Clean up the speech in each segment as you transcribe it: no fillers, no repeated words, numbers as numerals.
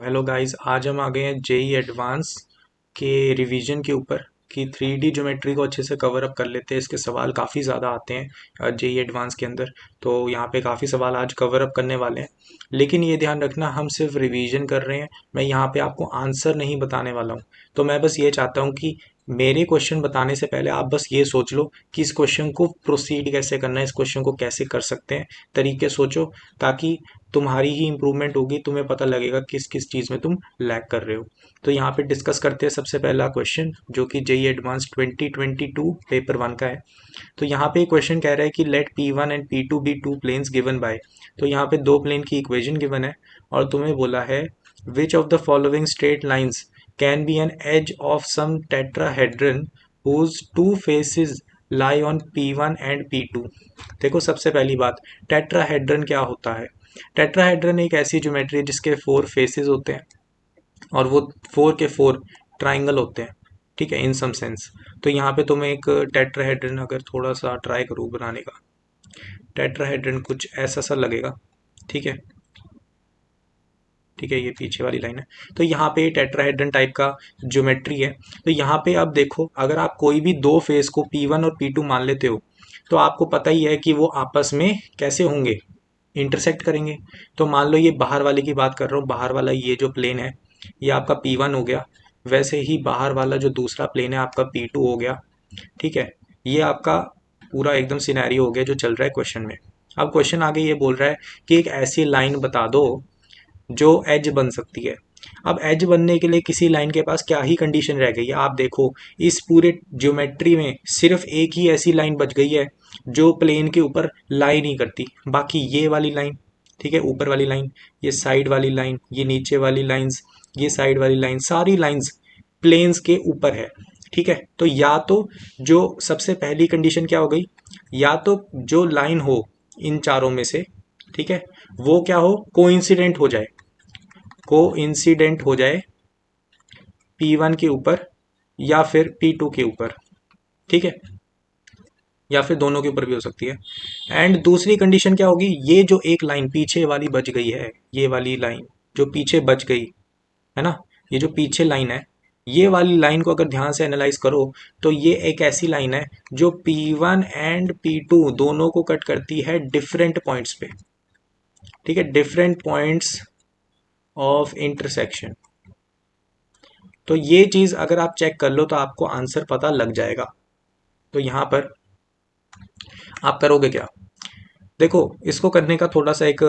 Hello guys, आज हम आ गए हैं जेई एडवांस के रिवीजन के ऊपर कि 3D ज्योमेट्री को अच्छे से कवर अप कर लेते हैं। इसके सवाल काफ़ी ज़्यादा आते हैं जेई एडवांस के अंदर। तो यहाँ पे काफ़ी सवाल आज कवर अप करने वाले हैं, लेकिन ये ध्यान रखना हम सिर्फ रिवीजन कर रहे हैं। मैं यहाँ पे आपको आंसर नहीं बताने वाला हूँ। तो मैं बस ये चाहता हूँ कि मेरे क्वेश्चन बताने से पहले आप बस ये सोच लो कि इस क्वेश्चन को प्रोसीड कैसे करना है, इस क्वेश्चन को कैसे कर सकते हैं, तरीके सोचो, ताकि तुम्हारी ही इंप्रूवमेंट होगी। तुम्हें पता लगेगा किस किस चीज़ में तुम लैग कर रहे हो। तो यहाँ पे डिस्कस करते हैं सबसे पहला क्वेश्चन, जो कि जेई एडवांस 2022 पेपर 1 का है। तो यहाँ पे क्वेश्चन कह रहा है कि let P1 and P2 be two planes given by. तो यहाँ पे दो प्लेन की इक्वेशन गिवन है और तुम्हें बोला है which of the following straight lines can be an edge of some tetrahedron whose two faces lie on P1 and P2। देखो, सबसे पहली बात, टेट्राहेड्रन क्या होता है? टेट्राहेड्रन एक ऐसी ज्योमेट्री है जिसके 4 फेसेस होते हैं और वो 4 के 4 ट्राइंगल होते हैं। ठीक है, इन सम सेंस। तो यहाँ पे तुम्हें एक टेट्राहेड्रन अगर थोड़ा सा ट्राई करूँ बनाने का, टेट्राहेड्रन कुछ ऐसा सा लगेगा। ठीक है, ठीक है, ये पीछे वाली लाइन है। तो यहाँ पे टेट्राहेड्रन टाइप का ज्योमेट्री है। तो यहाँ पे अब देखो, अगर आप कोई भी दो फेस को P1 और P2 मान लेते हो, तो आपको पता ही है कि वो आपस में कैसे होंगे, इंटरसेक्ट करेंगे। तो मान लो, ये बाहर वाले की बात कर रहा हूँ, बाहर वाला ये जो प्लेन है ये आपका P1 हो गया, वैसे ही बाहर वाला जो दूसरा प्लेन है आपका P2 हो गया। ठीक है, ये आपका पूरा एकदम सिनेरियो हो गया जो चल रहा है क्वेश्चन में। अब क्वेश्चन आगे ये बोल रहा है कि एक ऐसी लाइन बता दो जो एज बन सकती है। अब एज बनने के लिए किसी लाइन के पास क्या ही कंडीशन रह गई है? आप देखो, इस पूरे ज्योमेट्री में सिर्फ एक ही ऐसी लाइन बच गई है जो प्लेन के ऊपर लाई नहीं करती। बाकी ये वाली लाइन, ठीक है, ऊपर वाली लाइन, ये साइड वाली लाइन, ये नीचे वाली लाइंस, ये साइड वाली लाइन, सारी लाइंस प्लेन्स के ऊपर है। ठीक है, तो या तो जो सबसे पहली कंडीशन क्या हो गई, या तो जो लाइन हो इन चारों में से, ठीक है, वो क्या हो, कोइंसिडेंट हो जाए, कोइंसिडेंट हो जाए P1 के ऊपर या फिर P2 के ऊपर। ठीक है, या फिर दोनों के ऊपर भी हो सकती है। एंड दूसरी कंडीशन क्या होगी, ये जो एक लाइन पीछे वाली बच गई है, ये वाली लाइन जो पीछे बच गई है ना, ये जो पीछे लाइन है, ये वाली लाइन को अगर ध्यान से एनालाइज करो तो ये एक ऐसी लाइन है जो P1 एंड P2 दोनों को कट करती है डिफरेंट पॉइंट्स पे। ठीक है, डिफरेंट पॉइंट्स ऑफ इंटरसेक्शन। तो ये चीज़ अगर आप चेक कर लो तो आपको आंसर पता लग जाएगा। तो यहाँ पर आप करोगे क्या? देखो, इसको करने का थोड़ा सा एक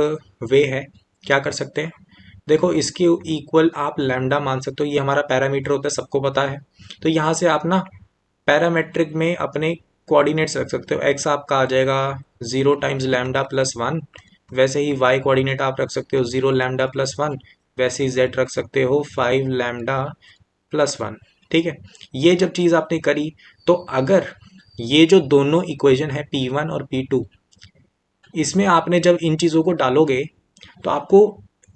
वे है, क्या कर सकते हैं। देखो, इसके इक्वल आप लैम्डा मान सकते हो, ये हमारा पैरामीटर होता है, सबको पता है। तो यहाँ से आप ना पैरामेट्रिक में अपने कोऑर्डिनेट्स रख सकते हो। एक्स आपका आ जाएगा 0 टाइम्स लैम्डा प्लस 1, वैसे ही वाई कोऑर्डिनेट आप रख सकते हो 0 लैम्डा प्लस 1, वैसे ही जेड रख सकते हो 5 लैम्डा प्लस 1। ठीक है, ये जब चीज़ आपने करी, तो अगर ये जो दोनों इक्वेशन है P1 और P2, इसमें आपने जब इन चीज़ों को डालोगे तो आपको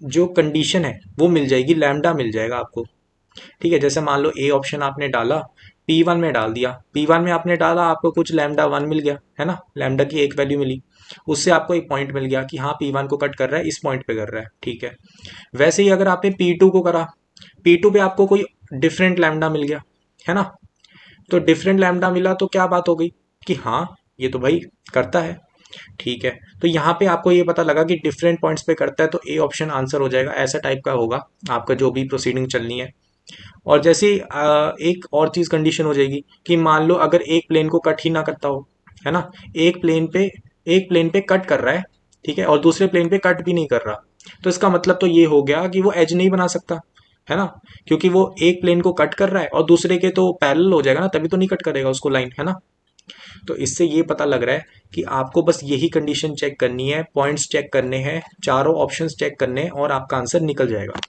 जो कंडीशन है वो मिल जाएगी, लैम्डा मिल जाएगा आपको। ठीक है, जैसे मान लो ए ऑप्शन आपने डाला, P1 में डाल दिया, P1 में आपने डाला, आपको कुछ लैम्डा 1 मिल गया, है ना, लैम्डा की एक वैल्यू मिली, उससे आपको एक पॉइंट मिल गया कि हाँ P1 को कट कर रहा है, इस पॉइंट पे कर रहा है। ठीक है, वैसे ही अगर आपने P2 को करा, P2 पे आपको कोई डिफरेंट लैम्डा मिल गया, है ना। तो डिफरेंट लैम्डा मिला तो क्या बात हो गई कि हाँ, ये तो भाई करता है। ठीक है, तो यहाँ पे आपको ये पता लगा कि डिफरेंट पॉइंट्स पे करता है, तो ए ऑप्शन आंसर हो जाएगा। ऐसा टाइप का होगा आपका जो भी प्रोसीडिंग चलनी है। और जैसे एक और चीज कंडीशन हो जाएगी कि मान लो अगर एक प्लेन को कट ही ना करता हो, है ना, एक प्लेन पे कट कर रहा है, ठीक है, और दूसरे प्लेन पे कट भी नहीं कर रहा, तो इसका मतलब तो ये हो गया कि वो एज नहीं बना सकता, है ना, क्योंकि वो एक प्लेन को कट कर रहा है और दूसरे के तो पैरेलल हो जाएगा ना, तभी तो नहीं कट करेगा उसको लाइन, है ना। तो इससे ये पता लग रहा है कि आपको बस यही कंडीशन चेक करनी है, पॉइंट्स चेक करने हैं, चारों ऑप्शंस चेक करने हैं और आपका आंसर निकल जाएगा।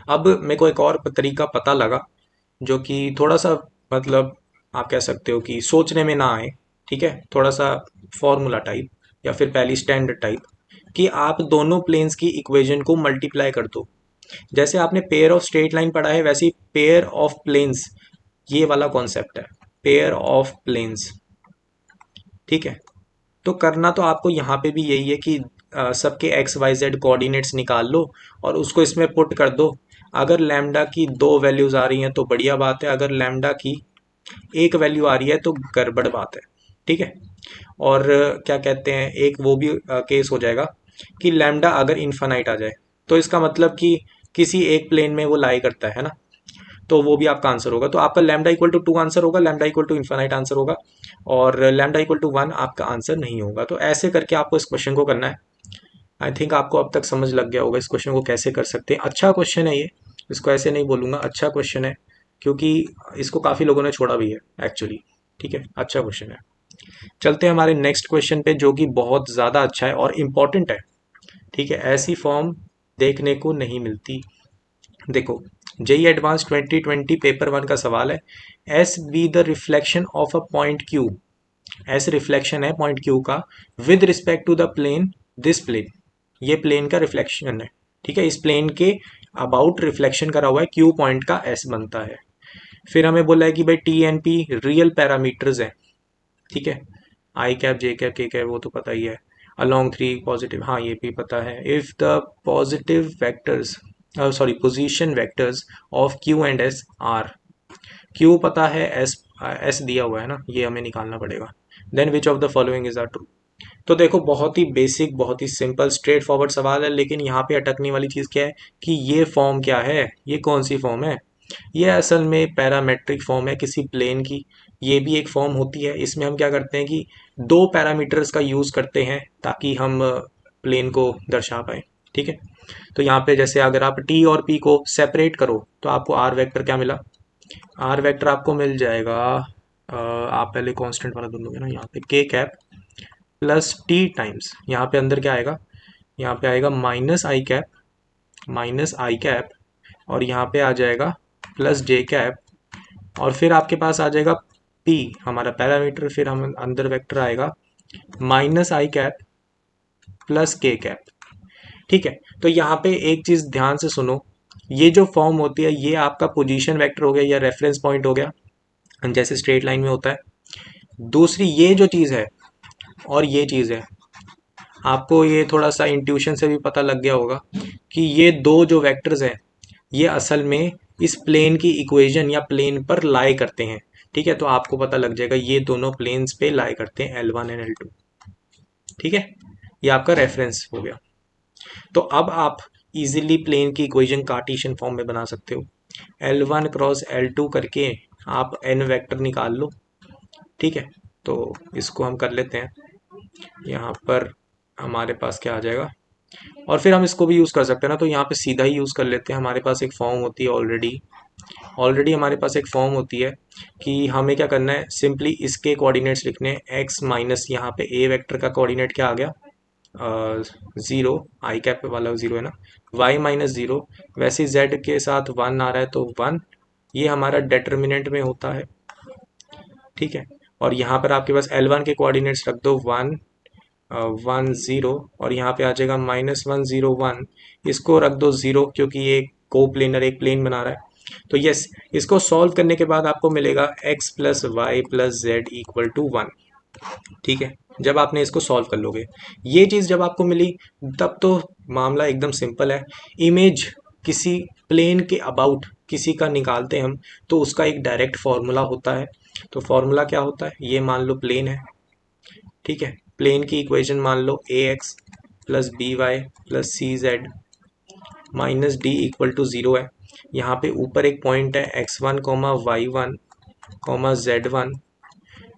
अब मेरे को एक और तरीका पता लगा जो कि थोड़ा सा, मतलब आप कह सकते हो कि सोचने में ना आए। ठीक है, थोड़ा सा फॉर्मूला टाइप या फिर पहली स्टैंडर्ड टाइप, कि आप दोनों प्लेन्स की इक्वेशन को मल्टीप्लाई कर दो। जैसे आपने पेयर ऑफ स्ट्रेट लाइन पढ़ा है, वैसे ही पेयर ऑफ प्लेन्स, ये वाला कॉन्सेप्ट है, पेयर ऑफ प्लेन्स। ठीक है, तो करना तो आपको यहाँ पे भी यही है कि सबके एक्स वाई जेड कोऑर्डिनेट्स निकाल लो और उसको इसमें पुट कर दो। अगर लैम्डा की दो वैल्यूज आ रही हैं तो बढ़िया बात है, अगर लैम्डा की एक वैल्यू आ रही है तो गड़बड़ बात है। ठीक है। और क्या कहते हैं, एक वो भी केस हो जाएगा कि लैम्डा अगर इन्फानाइट आ जाए, तो इसका मतलब कि किसी एक प्लेन में वो लाई करता है ना, तो वो भी आपका आंसर होगा। तो आपका लैम्डा इक्वल टू 2 आंसर होगा, lambda equal to infinite answer होगा, और लैम्डा इक्वल टू 1 आपका आंसर नहीं होगा। तो ऐसे करके आपको इस क्वेश्चन को करना है। आई थिंक आपको अब तक समझ लग गया होगा इस क्वेश्चन को कैसे कर सकते हैं। अच्छा क्वेश्चन है ये, इसको ऐसे नहीं बोलूंगा, अच्छा क्वेश्चन है, क्योंकि इसको काफ़ी लोगों ने छोड़ा भी है एक्चुअली। ठीक है, अच्छा क्वेश्चन है। चलते हैं हमारे नेक्स्ट क्वेश्चन पे, जो कि बहुत ज़्यादा अच्छा है और इम्पॉर्टेंट है। ठीक है, ऐसी फॉर्म देखने को नहीं मिलती। देखो, जेई एडवांस 2020 पेपर 1 का सवाल है। S be the reflection of a point Q. S reflection है पॉइंट क्यू का with respect to the plane, this plane, ये प्लेन का रिफ्लेक्शन है। ठीक है, इस प्लेन के अबाउट रिफ्लेक्शन करा हुआ है, क्यू पॉइंट का एस बनता है। फिर हमें बोला है कि भाई T N P real parameters हैं। ठीक है, I cap J cap K cap वो तो पता ही है, अलोंग थ्री पॉजिटिव, हाँ ये भी पता है। If the positive vectors, sorry position vectors of Q and S R, Q पता है, एस एस दिया हुआ है ना, ये हमें निकालना पड़ेगा। Then which of the following is are true. तो देखो, बहुत ही बेसिक, बहुत ही सिंपल स्ट्रेट फॉरवर्ड सवाल है, लेकिन यहाँ पे अटकने वाली चीज़ क्या है कि ये फॉर्म क्या है, ये कौन सी फॉर्म है। ये असल में पैरामेट्रिक फॉर्म है किसी प्लेन की। ये भी एक फॉर्म होती है, इसमें हम क्या करते हैं कि दो पैरामीटर्स का यूज़ करते हैं ताकि हम प्लेन को दर्शा पाए। ठीक है, तो यहाँ पे जैसे अगर आप टी और पी को सेपरेट करो तो आपको आर वेक्टर क्या मिला, आर वेक्टर आपको मिल जाएगा, आप पहले कांस्टेंट वाला ढूंढोगे ना, यहाँ पे के कैप प्लस टी टाइम्स, यहाँ पे अंदर क्या आएगा, यहाँ पे आएगा माइनस आई कैप, माइनस आई कैप, और यहाँ पे आ जाएगा प्लस जे कैप, और फिर आपके पास आ जाएगा पी हमारा पैरामीटर, फिर हम अंदर वेक्टर आएगा माइनस आई कैप प्लस के कैप। ठीक है, तो यहाँ पे एक चीज ध्यान से सुनो, ये जो फॉर्म होती है ये आपका पोजीशन वेक्टर हो गया या रेफरेंस पॉइंट हो गया, जैसे स्ट्रेट लाइन में होता है। दूसरी ये जो चीज है और ये चीज है, आपको ये थोड़ा सा इंट्यूशन से भी पता लग गया होगा कि ये दो जो वेक्टर्स हैं ये असल में इस प्लेन की इक्वेशन या प्लेन पर लाई करते हैं। ठीक है, तो आपको पता लग जाएगा ये दोनों प्लेन्स पे लाई करते हैं, L1 एंड L2। ठीक है, ये आपका रेफरेंस हो गया। तो अब आप इजीली प्लेन की इक्वेशन कार्टेशियन फॉर्म में बना सकते हो। L1 क्रॉस L2 करके आप n वेक्टर निकाल लो। ठीक है, तो इसको हम कर लेते हैं। यहाँ पर हमारे पास क्या आ जाएगा, और फिर हम इसको भी यूज़ कर सकते हैं ना, तो यहाँ पे सीधा ही यूज़ कर लेते हैं। हमारे पास एक फॉर्म होती है ऑलरेडी हमारे पास एक फॉर्म होती है कि हमें क्या करना है, सिंपली इसके कोऑर्डिनेट्स लिखने हैं। एक्स माइनस यहाँ पे ए वेक्टर का कोऑर्डिनेट क्या आ गया, ज़ीरो, आई कैप वाला ज़ीरो है ना, वाई माइनस ज़ीरो, वैसे जेड के साथ वन आ रहा है तो वन, ये हमारा डेटर्मिनेंट में होता है। ठीक है, और यहाँ पर आपके पास L1 के कोऑर्डिनेट्स रख दो, वन 1 0, और यहाँ पे आ जाएगा -1 0 1, इसको रख दो 0 क्योंकि ये को प्लेनर एक प्लेन बना रहा है। तो यस, इसको सॉल्व करने के बाद आपको मिलेगा x plus y plus z equal to 1। ठीक है, जब आपने इसको सॉल्व कर लोगे, ये चीज़ जब आपको मिली तब तो मामला एकदम सिंपल है। इमेज किसी प्लेन के अबाउट किसी का निकालते हैं हम, तो उसका एक डायरेक्ट फॉर्मूला होता है। तो फॉर्मूला क्या होता है, ये मान लो प्लेन है। ठीक है, प्लेन की इक्वेशन मान लो a x plus b y plus c z minus d equal to 0 है। यहाँ पे ऊपर एक पॉइंट है x1 coma y1 coma z1,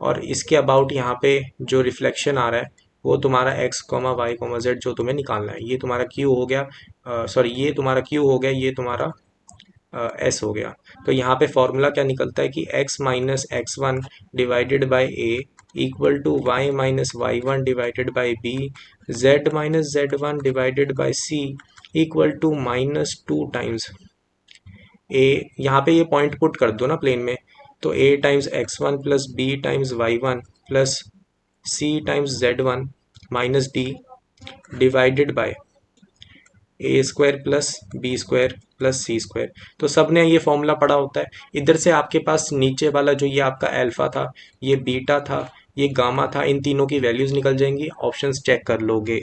और इसके अबाउट यहाँ पे जो रिफ्लेक्शन आ रहा है वो तुम्हारा x comma y comma z जो तुम्हें निकालना है, ये तुम्हारा q हो गया, सॉरी ये तुम्हारा q हो गया, ये तुम्हारा s हो गया। तो यहाँ पे फॉर्मूला क्या निकलता है कि x minus x1 divided by a equal to y minus y1 divided by b, z minus z1 divided by c equal to -2 times a। यहाँ पे ये पॉइंट पुट कर दो ना प्लेन में, तो a times x1 plus b times y1 plus c times z1 minus d divided by a square plus b square plus c square. तो सब ने ये फॉर्मूला पढ़ा होता है। इधर से आपके पास नीचे वाला जो ये आपका अल्फा था, ये बीटा था, ये गामा था, इन तीनों की वैल्यूज निकल जाएंगी, ऑप्शंस चेक कर लोगे।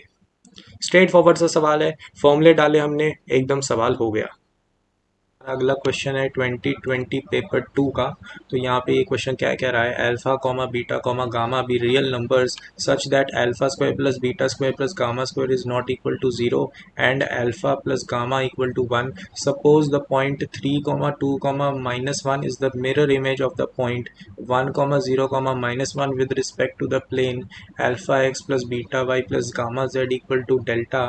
स्ट्रेट फॉरवर्ड सा सवाल है, फॉर्मूले डाले हमने, एकदम सवाल हो गया। अगला क्वेश्चन है 2020 पेपर 2 का। तो यहाँ पे ये क्वेश्चन क्या कह रहा है, alpha comma beta comma gamma be real numbers such that alpha square plus beta square plus gamma square is not equal to 0 and alpha plus gamma equal to 1। Suppose the point 3 comma 2 comma -1 is the mirror image of the point 1 comma 0 comma -1 with respect to the plane alpha x plus beta y plus gamma z equal to delta,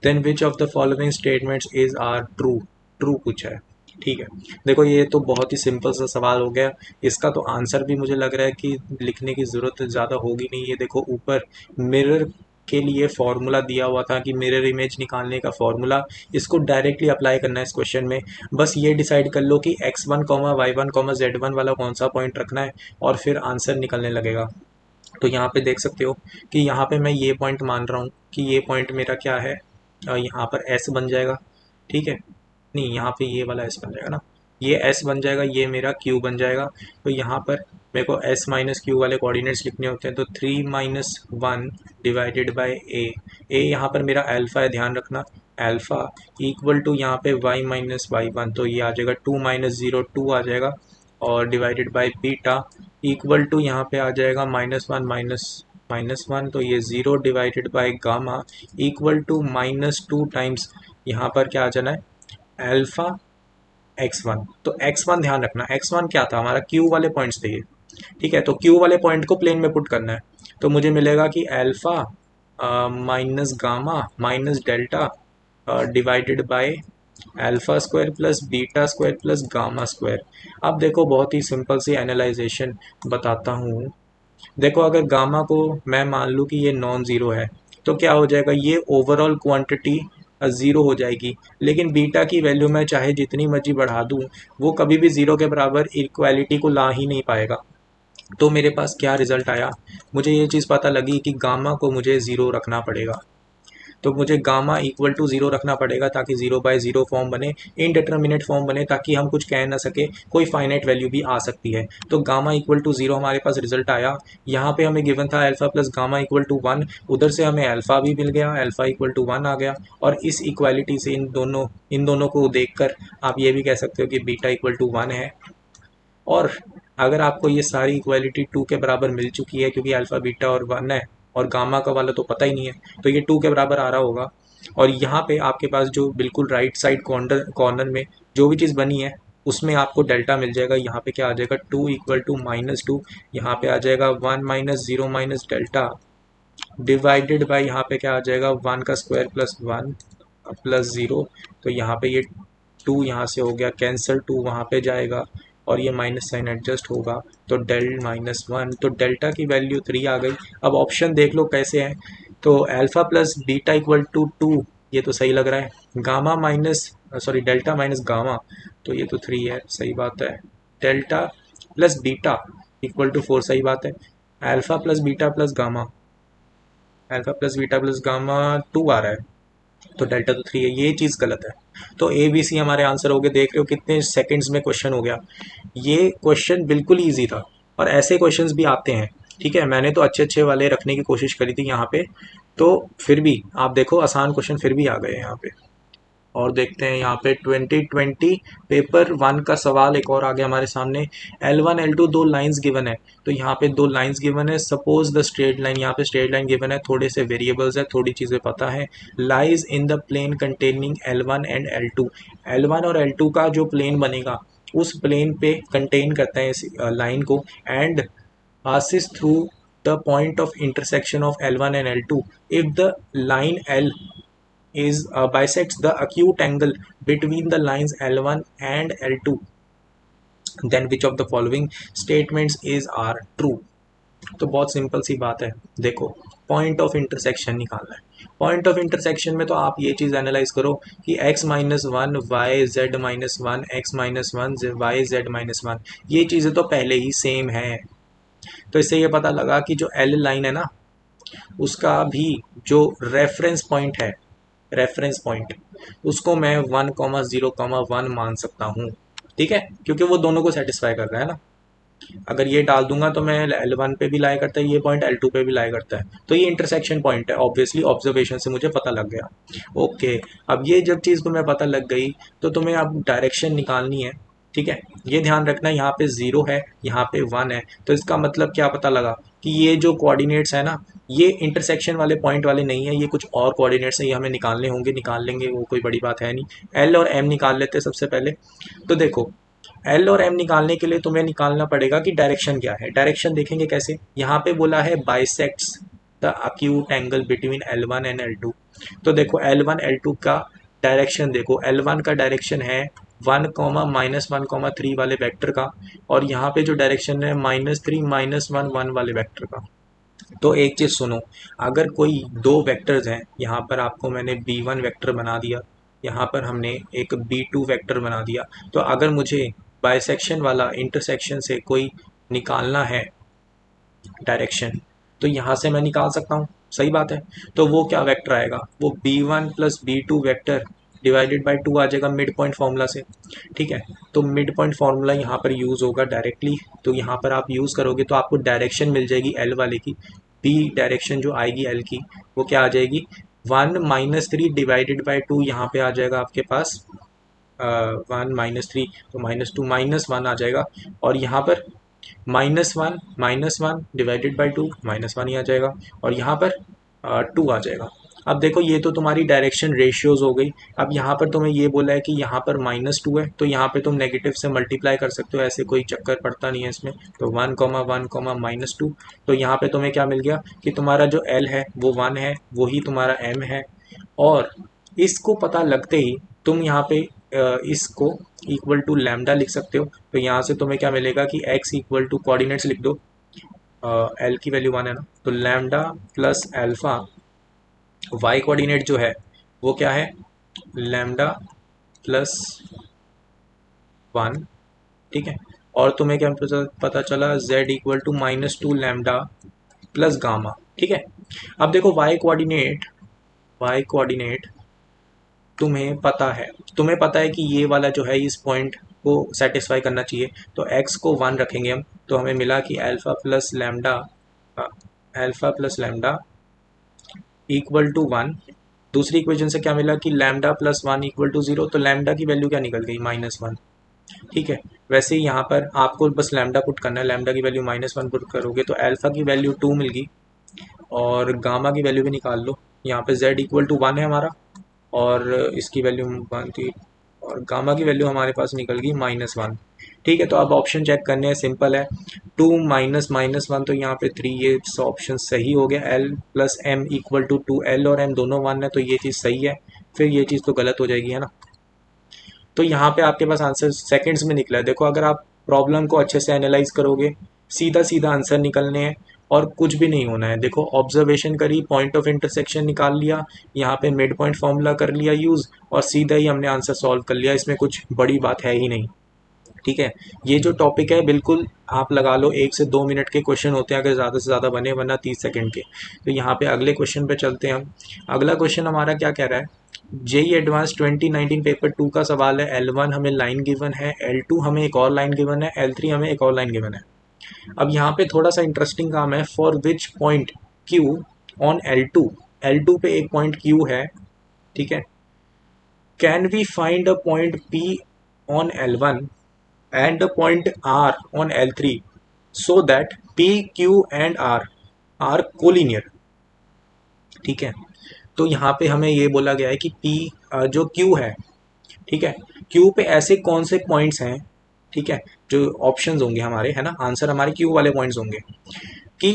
then which of the following statements is are true. True पूछा है। ठीक है, देखो ये तो बहुत ही simple सा सवाल हो गया। इसका तो आंसर भी मुझे लग रहा है कि लिखने की ज़रूरत ज़्यादा होगी नहीं। ये देखो ऊपर मिरर के लिए फॉर्मूला दिया हुआ था कि मिरर इमेज निकालने का फॉर्मूला, इसको डायरेक्टली अप्लाई करना है इस क्वेश्चन में। बस ये डिसाइड कर लो कि x1 y1 z1 वाला कौन सा पॉइंट रखना है और फिर आंसर निकलने लगेगा। तो यहाँ पे देख सकते हो कि यहाँ पे मैं ये पॉइंट मान रहा हूँ कि ये पॉइंट मेरा क्या है, यहाँ पर S बन जाएगा। ठीक है, नहीं यहाँ पे ये वाला S बन जाएगा ना, ये S बन जाएगा, ये मेरा Q बन जाएगा। तो यहाँ पर मेरे को S माइनस क्यू वाले कोऑर्डिनेट्स लिखने होते हैं। तो 3 - 1 डिवाइडेड बाय ए यहाँ पर मेरा अल्फ़ा है, ध्यान रखना। अल्फ़ा इक्वल टू यहाँ पे y-y1, तो ये आ जाएगा 2 - 0 2 आ जाएगा, और divided by beta equal to यहाँ पे आ जाएगा -1 - -1, तो ये 0 divided by gamma equal to -2 times यहाँ पर क्या आ जाना है, अल्फ़ा x1। तो x1 ध्यान रखना, x1 क्या था हमारा, q वाले पॉइंट्स थे ये। ठीक है, तो q वाले पॉइंट को प्लेन में पुट करना है। तो मुझे मिलेगा कि alpha minus gamma minus delta divided by alpha square plus beta square plus gamma square. अब देखो बहुत ही सिंपल सी एनालाइजेशन बताता हूँ। देखो अगर गामा को मैं मान लूँ कि ये नॉन ज़ीरो है, तो क्या हो जाएगा, ये ओवरऑल क्वांटिटी ज़ीरो हो जाएगी। लेकिन बीटा की वैल्यू मैं चाहे जितनी मर्जी बढ़ा दूँ, वो कभी भी ज़ीरो के बराबर इक्वालिटी को ला ही नहीं पाएगा। तो मेरे पास क्या रिज़ल्ट आया, मुझे ये चीज़ पता लगी कि गामा को मुझे ज़ीरो रखना पड़ेगा। तो मुझे गामा इक्वल टू ज़ीरो रखना पड़ेगा ताकि 0/0 फॉर्म बने, इनडिटर्मिनेट फॉर्म बने, ताकि हम कुछ कह ना सके, कोई फाइनाइट वैल्यू भी आ सकती है। तो गामा इक्वल टू 0 हमारे पास रिजल्ट आया। यहाँ पे हमें गिवन था alpha plus gamma equal to 1, उधर से हमें अल्फ़ा भी मिल गया, अल्फ़ा इक्वल टू 1 आ गया। और इस इक्वालिटी से इन दोनों को देखकर आप ये भी कह सकते हो कि बीटा इक्वल टू 1 है। और अगर आपको ये सारी इक्वालिटी 2 के बराबर मिल चुकी है, क्योंकि अल्फ़ा बीटा और 1 है और गामा का वाला तो पता ही नहीं है, तो ये 2 के बराबर आ रहा होगा। और यहाँ पे आपके पास जो बिल्कुल राइट साइड कॉर्नर कॉर्नर में जो भी चीज़ बनी है, उसमें आपको डेल्टा मिल जाएगा। यहाँ पे क्या आ जाएगा, 2 इक्वल टू -2, यहाँ पे आ जाएगा 1 - 0 माइनस डेल्टा डिवाइडेड बाई यहाँ पे क्या आ जाएगा, 1 का स्क्वायर प्लस 1 प्लस 0। तो यहाँ पे ये 2 यहाँ से हो गया कैंसिल, 2 वहाँ पे जाएगा और ये माइनस साइन एडजस्ट होगा, तो डेल -1, तो डेल्टा की वैल्यू 3 आ गई। अब ऑप्शन देख लो कैसे हैं। तो alpha plus beta equal to 2, ये तो सही लग रहा है। Gamma minus sorry delta minus gamma, तो ये तो 3 है, सही बात है। Delta plus beta equal to 4, सही बात है। Alpha plus beta plus gamma, alpha plus beta plus gamma 2 आ रहा है, तो डेल्टा तो 3 है, ये चीज़ गलत है। तो ए बी सी हमारे आंसर हो गए। देख रहे हो कितने सेकंड्स में क्वेश्चन हो गया। ये क्वेश्चन बिल्कुल ईजी था और ऐसे क्वेश्चंस भी आते हैं। ठीक है, मैंने तो अच्छे अच्छे वाले रखने की कोशिश करी थी यहाँ पे, तो फिर भी आप देखो आसान क्वेश्चन फिर भी आ गए यहाँ पे। और देखते हैं यहाँ पे 2020 पेपर 1 का सवाल एक और आ गया हमारे सामने। L1 L2 दो लाइंस गिवन है। तो यहाँ पे दो लाइंस गिवन है। सपोज द स्ट्रेट लाइन, यहाँ पे स्ट्रेट लाइन गिवन है, थोड़े से वेरिएबल्स है, थोड़ी चीज़ें पता है। Lies in the plane containing L1 and L2। L1 और L2 का जो प्लेन बनेगा उस प्लेन पे कंटेन करता है इस लाइन को, and passes through the point of intersection of L1 and L2 if the line L is bisects the acute angle between the lines L1 and L2, then which of the following statements is are true। तो बहुत simple सी बात है। देखो point of intersection निकालना है। Point of intersection में तो आप ये चीज़ एनालाइज करो कि x-1 y z-1 x-1 y z-1, ये चीज़ें तो पहले ही सेम है। तो इससे ये पता लगा कि जो L लाइन है ना, उसका भी जो रेफरेंस पॉइंट है, रेफरेंस पॉइंट, उसको मैं 1, 0, 1 मान सकता हूँ। ठीक है, क्योंकि वो दोनों को सेटिस्फाई कर रहा है ना। अगर ये डाल दूंगा तो मैं L1 पे भी लाई करता है ये पॉइंट, L2 पे भी लाई करता है, तो ये इंटरसेक्शन पॉइंट है, ऑब्वियसली ऑब्जर्वेशन से मुझे पता लग गया। ओके, अब ये जब चीज़ तुम्हें पता लग गई तो तुम्हें अब डायरेक्शन निकालनी है। ठीक है, ये ध्यान रखना यहाँ पे 0 है, यहाँ पे 1 है, तो इसका मतलब क्या पता लगा कि ये जो कोऑर्डिनेट्स है ना, ये इंटरसेक्शन वाले पॉइंट वाले नहीं है, ये कुछ और कोऑर्डिनेट्स हैं, ये हमें निकालने होंगे, निकाल लेंगे, वो कोई बड़ी बात है नहीं। एल और एम निकाल लेते हैं सबसे पहले। तो देखो, एल और एम निकालने के लिए तुम्हें निकालना पड़ेगा कि डायरेक्शन क्या है। डायरेक्शन देखेंगे कैसे, यहाँ पे बोला है bisects the acute angle between L1 and L2। तो देखो L1 L2 का डायरेक्शन देखो, L1 का डायरेक्शन है 1 कॉमा -1 3 वाले वेक्टर का, और यहाँ पे जो डायरेक्शन है -3 -1 1 वाले वेक्टर का। तो एक चीज़ सुनो, अगर कोई दो वेक्टर्स हैं, यहाँ पर आपको मैंने B1 वेक्टर बना दिया, यहाँ पर हमने एक B2 वेक्टर बना दिया, तो अगर मुझे बाइसेक्शन वाला इंटरसेक्शन से कोई निकालना है डायरेक्शन, तो यहाँ से मैं निकाल सकता हूँ, सही बात है। तो वो क्या वेक्टर आएगा, वो B1 plus B2 vector divided by 2 आ जाएगा मिड पॉइंट फार्मूला से। ठीक है, तो मिड पॉइंट फार्मूला यहाँ पर यूज़ होगा डायरेक्टली, तो यहाँ पर आप यूज़ करोगे तो आपको डायरेक्शन मिल जाएगी एल वाले की। बी डायरेक्शन जो आएगी एल की, वो क्या आ जाएगी, 1 - 3 डिवाइडेड बाई 2, यहाँ पे आ जाएगा आपके पास 1 - 3, तो -2 -1 आ जाएगा, और यहाँ पर -1 डिवाइडेड बाई 2 -1 ही आ जाएगा, और यहाँ पर 2 आ जाएगा। अब देखो ये तो तुम्हारी डायरेक्शन रेशियोज हो गई। अब यहाँ पर तुम्हें ये बोला है कि यहाँ पर -2 है, तो यहाँ पे तुम नेगेटिव से मल्टीप्लाई कर सकते हो, ऐसे कोई चक्कर पड़ता नहीं है इसमें। तो 1 1 -2, तो यहाँ पे तुम्हें क्या मिल गया कि तुम्हारा जो L है वो 1 है, वही तुम्हारा M है। और इसको पता लगते ही तुम यहाँ पे इसको इक्वल टू लैम्डा लिख सकते हो। तो यहाँ से तुम्हें क्या मिलेगा कि x इक्वल टू कोऑर्डिनेट्स लिख दो, L की वैल्यू 1 है ना, तो lambda plus alpha, y coordinate जो है वो क्या है, लैम्डा प्लस 1। ठीक है, और तुम्हें क्या पता चला, z equal to -2 lambda plus gamma. ठीक है, अब देखो y कोऑर्डिनेट तुम्हें पता है कि ये वाला जो है इस पॉइंट को सेटिस्फाई करना चाहिए, तो x को 1 रखेंगे हम, तो हमें मिला कि alpha plus lambda equal to 1। दूसरी इक्वेशन से क्या मिला कि लैम्डा प्लस 1 इक्वल टू 0, तो लैम्डा की वैल्यू क्या निकल गई, -1। ठीक है, वैसे ही यहाँ पर आपको बस लैम्डा पुट करना है, लैम्डा की वैल्यू -1 पुट करोगे तो अल्फा की वैल्यू 2 मिल गई, और गामा की वैल्यू भी निकाल लो। यहाँ पे z इक्वल टू 1 है हमारा, और इसकी वैल्यू 1 थी, और गामा की वैल्यू हमारे पास निकल गई -1। ठीक है, तो अब ऑप्शन चेक करने हैं, सिंपल है, 2 -1, तो यहाँ पे 3, ये ऑप्शन सही हो गया। L plus m equal to 2, L और M दोनों 1 है, तो ये चीज़ सही है, फिर ये चीज़ तो गलत हो जाएगी, है ना। तो यहाँ पे आपके पास आंसर सेकंड्स में निकला है। देखो, अगर आप प्रॉब्लम को अच्छे से एनालाइज करोगे, सीधा सीधा आंसर निकलने हैं, और कुछ भी नहीं होना है। देखो, ऑब्जर्वेशन करी, पॉइंट ऑफ इंटरसेक्शन निकाल लिया, यहाँ पे मिड पॉइंट फॉर्मूला कर लिया यूज़, और सीधा ही हमने आंसर सॉल्व कर लिया, इसमें कुछ बड़ी बात है ही नहीं। ठीक है, ये जो टॉपिक है बिल्कुल आप लगा लो 1 से 2 मिनट के क्वेश्चन होते हैं, अगर ज़्यादा से ज़्यादा बने, वरना 30 सेकंड के। तो यहाँ पे अगले क्वेश्चन पे चलते हैं हम। अगला क्वेश्चन हमारा क्या कह रहा है, जेई एडवांस 2019 पेपर 2 का सवाल है। L1 हमें लाइन गिवन है, L2 हमें एक और लाइन गिवन है, L3 हमें एक और लाइन गिवन है। अब यहाँ पे थोड़ा सा इंटरेस्टिंग काम है, for which point Q on L2 पे एक पॉइंट Q है। ठीक है, can we find a point P on L1 and the point R on L3 so that P, Q and R are collinear। ठीक है, तो यहाँ पे हमें ये बोला गया है कि P जो Q है, ठीक है, Q पे ऐसे कौन से पॉइंट्स हैं, ठीक है, जो ऑप्शंस होंगे हमारे, है ना, आंसर हमारे Q वाले पॉइंट्स होंगे, कि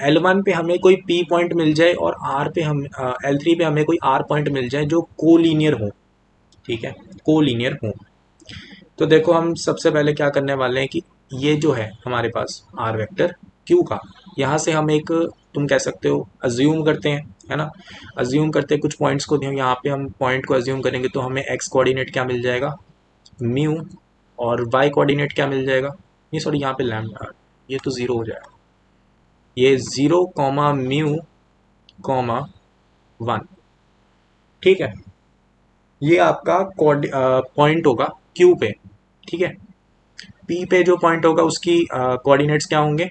L1 पे हमें कोई P पॉइंट मिल जाए, और R पे हम L3 पे हमें कोई R पॉइंट मिल जाए जो कोलिनियर हो। ठीक है, कोलिनियर हो। तो देखो, हम सबसे पहले क्या करने वाले हैं कि ये जो है हमारे पास आर वेक्टर क्यू का, यहाँ से हम एक, तुम कह सकते हो, अज्यूम करते हैं, है ना, अज्यूम करते हैं कुछ पॉइंट्स को। यहाँ पे हम पॉइंट को अज्यूम करेंगे तो हमें एक्स कोऑर्डिनेट क्या मिल जाएगा, म्यू, और वाई कोऑर्डिनेट क्या मिल जाएगा, ये सॉरी यहाँ पे लैम्डा, ये तो 0 हो जाएगा, ये 0 कॉमा म्यू कॉमा 1। ठीक है, ये आपका पॉइंट होगा क्यू पे। ठीक है, पी पे जो पॉइंट होगा उसकी कोऑर्डिनेट्स क्या होंगे,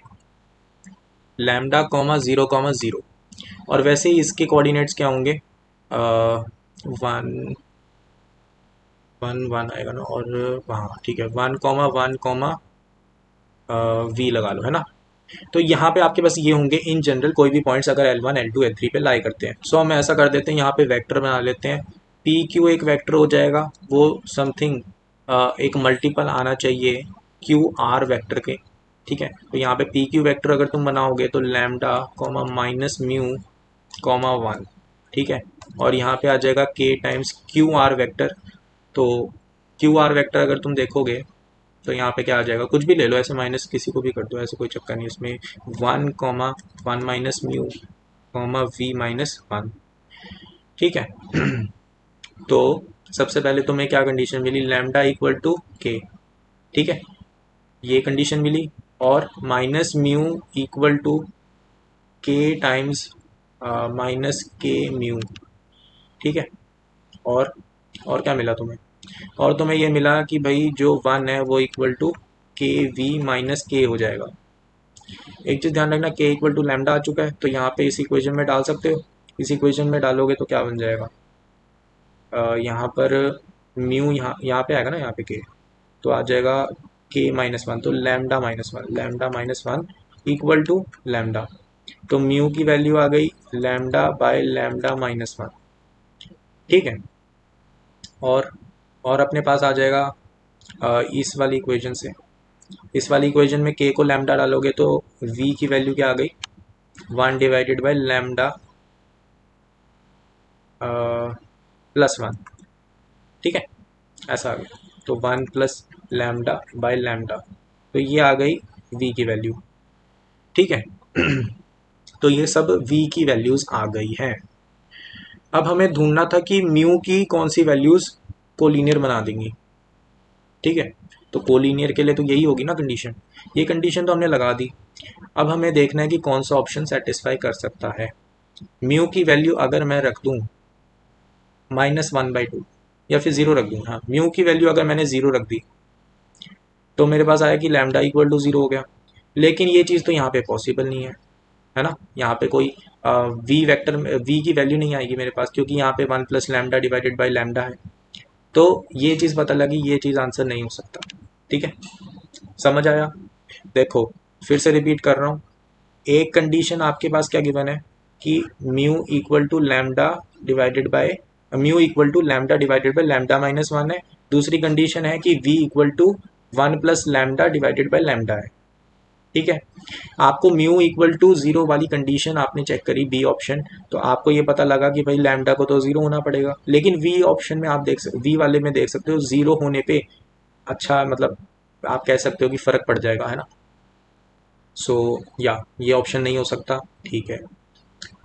lambda comma zero comma zero. और वैसे ही इसके कोऑर्डिनेट्स क्या होंगे, वन वन वन आएगा ना, और वहाँ ठीक है, वन कॉमा वी लगा लो, है ना। तो यहाँ पे आपके पास ये होंगे इन जनरल कोई भी पॉइंट्स अगर L1 L2 L3 पे लाई करते हैं। सो हम ऐसा कर देते हैं, यहाँ पे वेक्टर बना लेते हैं। पी क्यू एक वेक्टर हो जाएगा, वो समथिंग एक मल्टीपल आना चाहिए क्यू आर वेक्टर के, ठीक है। तो यहाँ पे पी क्यू वेक्टर अगर तुम बनाओगे तो lambda comma minus mu comma one, ठीक है। और यहाँ पे आ जाएगा के टाइम्स क्यू आर वेक्टर। तो क्यू आर वेक्टर अगर तुम देखोगे तो यहाँ पे क्या आ जाएगा, कुछ भी ले लो, ऐसे माइनस किसी को भी कर दो, ऐसे कोई चक्कर नहीं इसमें। One comma one minus mu comma v minus one, ठीक है। तो सबसे पहले तुम्हें क्या कंडीशन मिली, लैम्डा इक्वल टू के, ठीक है, ये कंडीशन मिली। और minus mu equal to k times minus k mu, ठीक है। और क्या मिला तुम्हें, और तुम्हें ये मिला कि भाई जो वन है वो इक्वल टू के वी माइनस के हो जाएगा। एक चीज़ ध्यान रखना, के इक्वल टू लैम्डा आ चुका है, तो यहाँ पे इस इक्वेशन में डाल सकते हो। इस इक्वेशन में डालोगे तो क्या बन जाएगा, यहाँ पर म्यू यहाँ पे आएगा ना, यहाँ पे के, तो आ जाएगा के माइनस वन, तो lambda minus one equal to lambda. तो म्यू की वैल्यू आ गई lambda by lambda minus one, ठीक है। और और अपने पास आ जाएगा इस वाली इक्वेशन से, इस वाली इक्वेशन में के को लैम्डा डालोगे तो वी की वैल्यू क्या आ गई, one divided by lambda plus one, ठीक है, ऐसा आ गया। तो one plus lambda by lambda, तो ये आ गई वी की वैल्यू, ठीक है। तो ये सब वी की वैल्यूज आ गई हैं। अब हमें ढूंढना था कि म्यू की कौन सी वैल्यूज कोलिनियर बना देंगी, ठीक है। तो कोलिनियर के लिए तो यही होगी ना कंडीशन, ये कंडीशन तो हमने लगा दी। अब हमें देखना है कि कौन सा ऑप्शन सेटिस्फाई कर सकता है। म्यू की वैल्यू अगर मैं रख दूं -1/2 या फिर ज़ीरो रख दूं, हाँ, म्यू की वैल्यू अगर मैंने ज़ीरो रख दी तो मेरे पास आया कि लैम्डा इक्वल टू ज़ीरो हो गया। लेकिन ये चीज़ तो यहाँ पे पॉसिबल नहीं है ना। यहाँ पे कोई वी वेक्टर वी की वैल्यू नहीं आएगी मेरे पास, क्योंकि यहाँ पे one plus lambda divided by lambda है। तो ये चीज़ पता लगी, ये चीज़ आंसर नहीं हो सकता, ठीक है। समझ आया, देखो फिर से रिपीट कर रहा हूँ। एक कंडीशन आपके पास क्या गिवन है कि mu equal to lambda divided by lambda minus one है। दूसरी कंडीशन है कि v equal to one plus lambda divided by lambda है, ठीक है। आपको म्यू इक्वल टू जीरो वाली कंडीशन आपने चेक करी बी ऑप्शन, तो आपको ये पता लगा कि भाई लैम्डा को तो जीरो होना पड़ेगा। लेकिन वी ऑप्शन में आप वी वाले में देख सकते हो जीरो होने पे अच्छा, मतलब आप कह सकते हो कि फर्क पड़ जाएगा, है ना। सो या ये ऑप्शन नहीं हो सकता, ठीक है।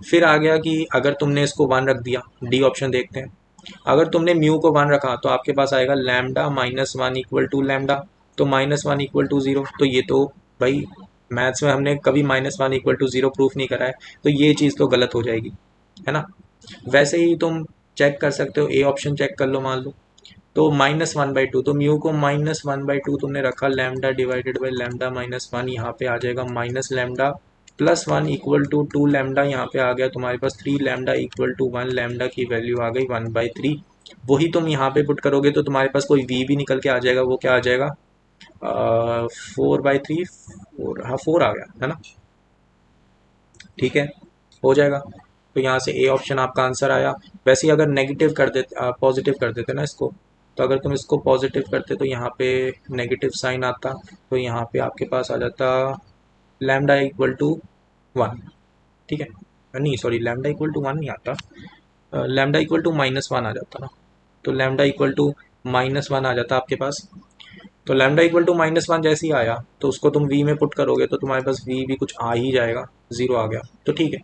फिर आ गया कि अगर तुमने इसको वन रख दिया, डी ऑप्शन देखते हैं। अगर तुमने म्यू को वन रखा तो आपके पास आएगा lambda minus one equal to lambda, तो minus one equal to zero. तो ये तो भाई मैथ्स में हमने कभी minus one equal to zero proof नहीं करा है, तो ये चीज़ तो गलत हो जाएगी, है ना। वैसे ही तुम चेक कर सकते हो, ए ऑप्शन चेक कर लो, मान लो तो -1/2, तो म्यू को -1/2 तुमने रखा, lambda divided by lambda minus one, यहाँ पे आ जाएगा minus lambda plus one equal to two lambda, यहाँ पे आ गया तुम्हारे पास three lambda equal to one, lambda की वैल्यू आ गई 1/3। वही तुम यहाँ पे पुट करोगे तो तुम्हारे पास कोई वी भी निकल के आ जाएगा, वो क्या आ जाएगा 4/3, फोर, हाँ 4 आ गया, है ना, ठीक है, हो जाएगा। तो यहाँ से ए ऑप्शन आपका आंसर आया। वैसे ही अगर नेगेटिव कर देते, पॉजिटिव कर देते ना इसको, तो अगर तुम इसको पॉजिटिव करते तो यहाँ पे नेगेटिव साइन आता, तो यहाँ पे आपके पास आ जाता लैम्डा इक्वल टू वन, ठीक है, नहीं sorry, lambda equal to one नहीं आता, लैम्डा इक्वल टू -1 आ जाता ना। तो लैम्डा इक्वल टू -1 आ जाता आपके पास। तो लैम्डा इक्वल टू -1 जैसे ही आया तो उसको तुम वी में पुट करोगे तो तुम्हारे पास वी भी कुछ आ ही जाएगा, ज़ीरो आ गया, तो ठीक है।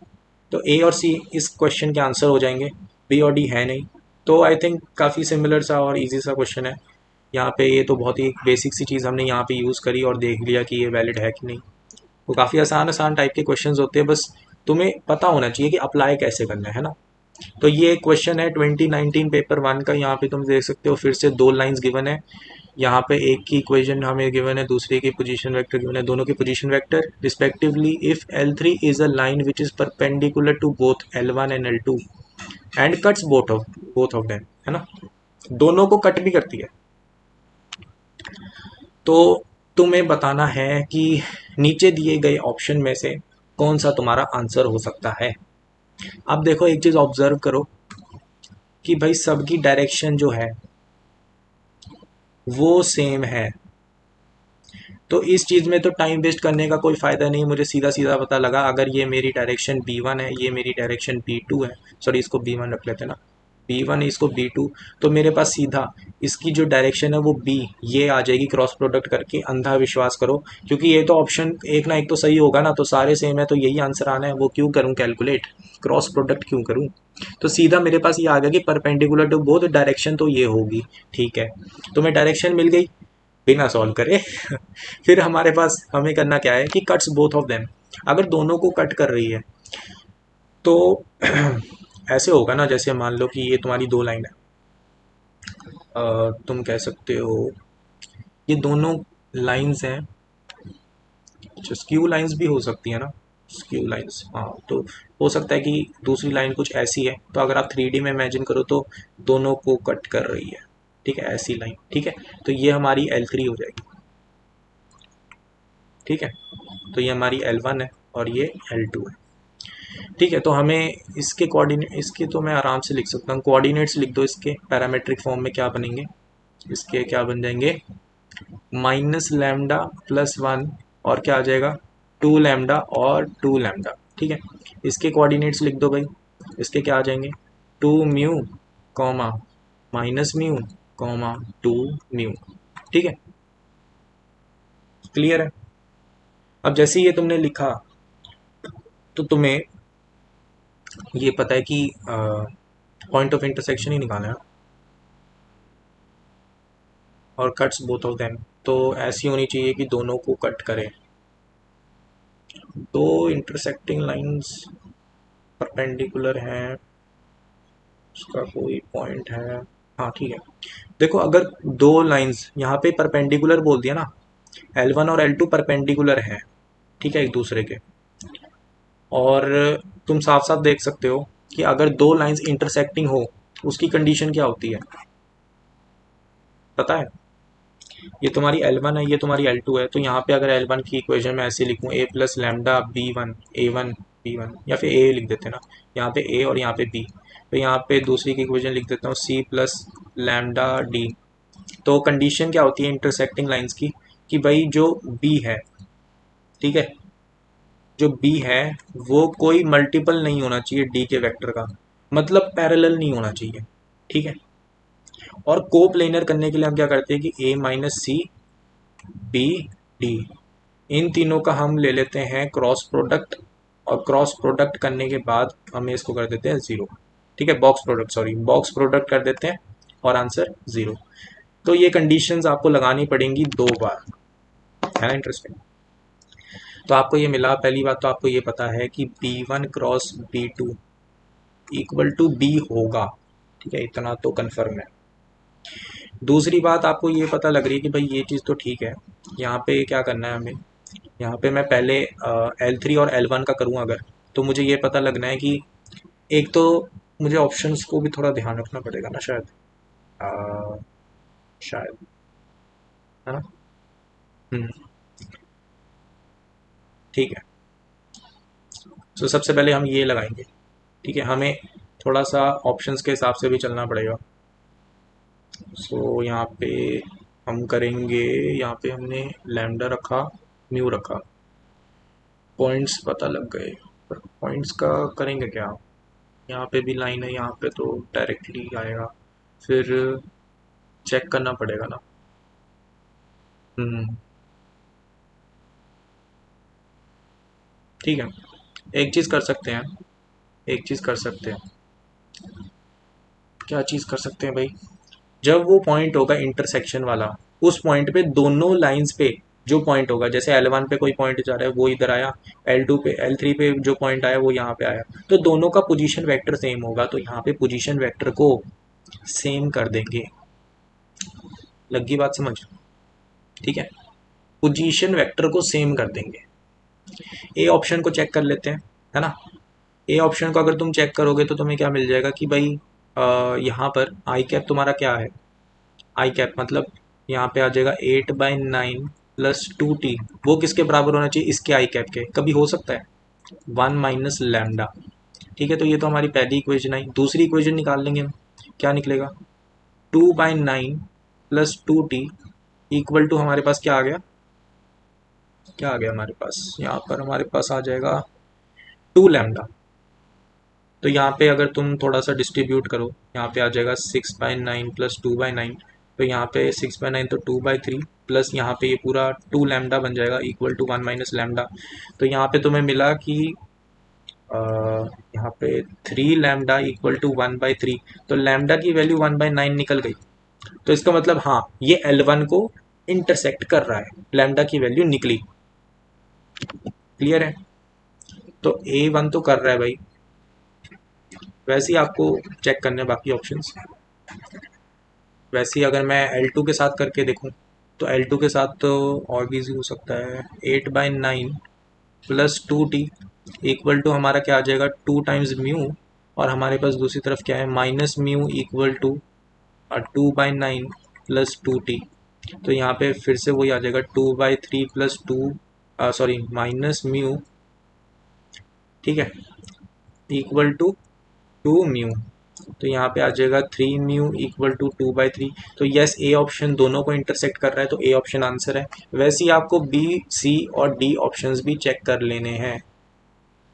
तो ए और सी इस क्वेश्चन के आंसर हो जाएंगे, बी और डी है नहीं। तो आई थिंक काफ़ी सिमिलर सा और इजी सा क्वेश्चन है। यहाँ पे ये तो बहुत ही बेसिक सी चीज़ हमने यहाँ पे यूज़ करी और देख लिया कि ये वैलिड है कि नहीं। वो काफ़ी आसान आसान टाइप के क्वेश्चंस होते हैं, बस तुम्हें पता होना चाहिए कि अप्लाई कैसे करना है ना। तो ये क्वेश्चन है 2019 पेपर वन का, यहाँ पे तुम देख सकते हो फिर से दो लाइंस गिवन है। यहाँ पे एक की इक्वेशन हमें गिवन है, दूसरे की पोजीशन वेक्टर गिवन है, दोनों की position vector respectively. If L3 is a line which is perpendicular to both L1 and L2 and cuts both of them, है ना, दोनों को कट भी करती है। तो तुम्हें बताना है कि नीचे दिए गए ऑप्शन में से कौन सा तुम्हारा आंसर हो सकता है। अब देखो एक चीज ऑब्जर्व करो कि भाई सबकी डायरेक्शन जो है वो सेम है, तो इस चीज़ में तो टाइम वेस्ट करने का कोई फ़ायदा नहीं। मुझे सीधा सीधा पता लगा, अगर ये मेरी डायरेक्शन B1 है, ये मेरी डायरेक्शन B2 है, सॉरी इसको B1 रख लेते हैं ना, B1 इसको B2, तो मेरे पास सीधा इसकी जो डायरेक्शन है वो B ये आ जाएगी क्रॉस प्रोडक्ट करके। अंधा विश्वास करो, क्योंकि ये तो ऑप्शन एक ना एक तो सही होगा ना, तो सारे सेम है तो यही आंसर आना है, वो क्यों करूँ कैलकुलेट, क्रॉस प्रोडक्ट क्यों करूँ। तो सीधा मेरे पास ये आ गया कि परपेंडिकुलर टू बोथ डायरेक्शन तो ये होगी। ठीक है, तो मैं डायरेक्शन मिल गई बिना सॉल्व करे। फिर हमारे पास हमें करना क्या है कि कट्स बोथ ऑफ देम। अगर दोनों को कट कर रही है तो ऐसे होगा ना, जैसे मान लो कि ये तुम्हारी दो लाइन है, तुम कह सकते हो ये दोनों लाइंस हैं, स्क्यू लाइंस भी हो सकती है ना, स्क्यू लाइंस, हाँ, तो हो सकता है कि दूसरी लाइन कुछ ऐसी है, तो अगर आप 3D में इमेजिन करो तो दोनों को कट कर रही है। ठीक है, ऐसी लाइन, ठीक है, तो ये हमारी L3 हो जाएगी। ठीक है, तो ये हमारी L1 है और ये L2 है। ठीक है, तो हमें इसके कोऑर्डिनेट, इसके तो मैं आराम से लिख सकता हूँ, कोऑर्डिनेट्स लिख दो इसके पैरामेट्रिक फॉर्म में, क्या बनेंगे इसके, क्या बन जाएंगे, -λ+1 और क्या आ जाएगा 2λ और 2λ। ठीक है, इसके कोऑर्डिनेट्स लिख दो भाई, इसके क्या आ जाएंगे 2μ, -μ, 2μ। ठीक है, क्लियर है। अब जैसे ये तुमने लिखा तो तुम्हें ये पता है कि पॉइंट ऑफ इंटरसेक्शन ही निकालना है और कट्स बोथ ऑफ देम, तो ऐसी होनी चाहिए कि दोनों को कट करे। दो इंटरसेक्टिंग लाइंस परपेंडिकुलर हैं, उसका कोई पॉइंट है, हाँ ठीक है। देखो अगर दो लाइंस यहाँ पे परपेंडिकुलर बोल दिया ना, L1 और L2 परपेंडिकुलर हैं, ठीक है, एक दूसरे के, और तुम साफ साफ देख सकते हो कि अगर दो लाइंस इंटरसेक्टिंग हो उसकी कंडीशन क्या होती है पता है। ये तुम्हारी L1 है, ये तुम्हारी L2 है, तो यहाँ पे अगर L1 की इक्वेशन में ऐसे लिखूँ a+λ b1 a1 b1, या फिर a लिख देते हैं ना, यहाँ पे a और यहाँ पे b, तो यहाँ पे दूसरी की इक्वेशन लिख देता हूँ c+λ d। तो कंडीशन क्या होती है इंटरसेक्टिंग लाइंस की, कि भाई जो b है, ठीक है, जो b है वो कोई मल्टीपल नहीं होना चाहिए d के वेक्टर का, मतलब पैरेलल नहीं होना चाहिए। ठीक है, और कोप्लेनर करने के लिए हम क्या करते हैं कि a-c b d, इन तीनों का हम ले लेते हैं क्रॉस प्रोडक्ट, और क्रॉस प्रोडक्ट करने के बाद हमें इसको कर देते हैं ज़ीरो। ठीक है, box product, sorry box product कर देते हैं और आंसर ज़ीरो। तो ये कंडीशंस आपको लगानी पड़ेंगी 2 बार, है ना, इंटरेस्टिंग। तो आपको ये मिला, पहली बात तो आपको ये पता है कि B1 cross B2 equal to B होगा। ठीक है, इतना तो कन्फर्म है। दूसरी बात आपको ये पता लग रही है कि भाई ये चीज़ तो ठीक है, यहाँ पे क्या करना है हमें, यहाँ पे मैं पहले L3 और L1 का करूँ अगर, तो मुझे ये पता लगना है कि एक तो मुझे ऑप्शंस को भी थोड़ा ध्यान रखना पड़ेगा ना शायद, शायद, है ना। हम्म, ठीक है, तो सबसे पहले हम ये लगाएंगे। ठीक है, हमें थोड़ा सा ऑप्शंस के हिसाब से भी चलना पड़ेगा। सो यहाँ पे हम करेंगे, यहाँ पे हमने लैम्डा रखा, म्यू रखा, पॉइंट्स पता लग गए, पर पॉइंट्स का करेंगे क्या, यहाँ पे भी लाइन है, यहाँ पे तो डायरेक्टली आएगा, फिर चेक करना पड़ेगा ना। हम्म, ठीक है, एक चीज़ कर सकते हैं, एक चीज़ कर सकते हैं, क्या चीज़ कर सकते हैं भाई, जब वो पॉइंट होगा इंटरसेक्शन वाला, उस पॉइंट पे दोनों लाइंस पे जो पॉइंट होगा, जैसे L1 पे कोई पॉइंट जा रहा है वो इधर आया, L2 पे, L3 पे जो पॉइंट आया वो यहाँ पे आया, तो दोनों का पोजीशन वेक्टर सेम होगा, तो यहाँ पे पोजीशन वेक्टर को सेम कर देंगे। लगी बात समझ? ठीक है, पोजीशन वेक्टर को सेम कर देंगे। ए ऑप्शन को चेक कर लेते हैं, है ना। ए ऑप्शन को अगर तुम चेक करोगे तो तुम्हें क्या मिल जाएगा कि भाई यहाँ पर आई कैप तुम्हारा क्या है, आई कैप मतलब यहाँ पे आ जाएगा 8/9 प्लस 2t। वो किसके बराबर होना चाहिए, इसके आई कैप के। कभी हो सकता है 1 माइनस लैम्डा। ठीक है, तो ये तो हमारी पहली इक्वेशन आई। दूसरी इक्वेशन निकाल लेंगे हम, क्या निकलेगा, 2/9 प्लस 2t इक्वल टू हमारे पास क्या आ गया, क्या आ गया हमारे पास, यहाँ पर हमारे पास आ जाएगा 2 लैम्डा। तो यहाँ पे अगर तुम थोड़ा सा डिस्ट्रीब्यूट करो, यहाँ पे आ जाएगा 6/9 प्लस 2/9। तो यहाँ पे 6/9 तो 2/3 प्लस यहाँ पे ये पूरा 2 लैम्डा बन जाएगा इक्वल टू 1 माइनस लैम्डा। तो यहाँ पे तुम्हें मिला कि अ, यहाँ पे 3 लैम्डा इक्वल टू 1/3। तो लैम्डा की वैल्यू 1/9 निकल गई। तो इसका मतलब हाँ, ये L1 को इंटरसेक्ट कर रहा है, लैम्डा की वैल्यू निकली। क्लियर है, तो A1 तो कर रहा है भाई। वैसे ही आपको चेक करने हैं बाकी ऑप्शंस। वैसे ही अगर मैं L2 के साथ करके देखूं तो L2 के साथ तो और भी इजी हो सकता है। 8/9 प्लस 2t इक्वल टू हमारा क्या आ जाएगा, 2 टाइम्स म्यू। और हमारे पास दूसरी तरफ क्या है, minus mu equal to 2/9 plus 2t। तो यहाँ पे फिर से वही आ जाएगा 2/3 प्लस 2, सॉरी माइनस म्यू, ठीक है, इक्वल टू 2 म्यू। तो यहाँ पे आ जाएगा 3 म्यू इक्वल टू 2/3। तो यस, ए ऑप्शन दोनों को इंटरसेक्ट कर रहा है, तो ए ऑप्शन आंसर है। वैसे ही आपको बी, सी और डी ऑप्शंस भी चेक कर लेने हैं।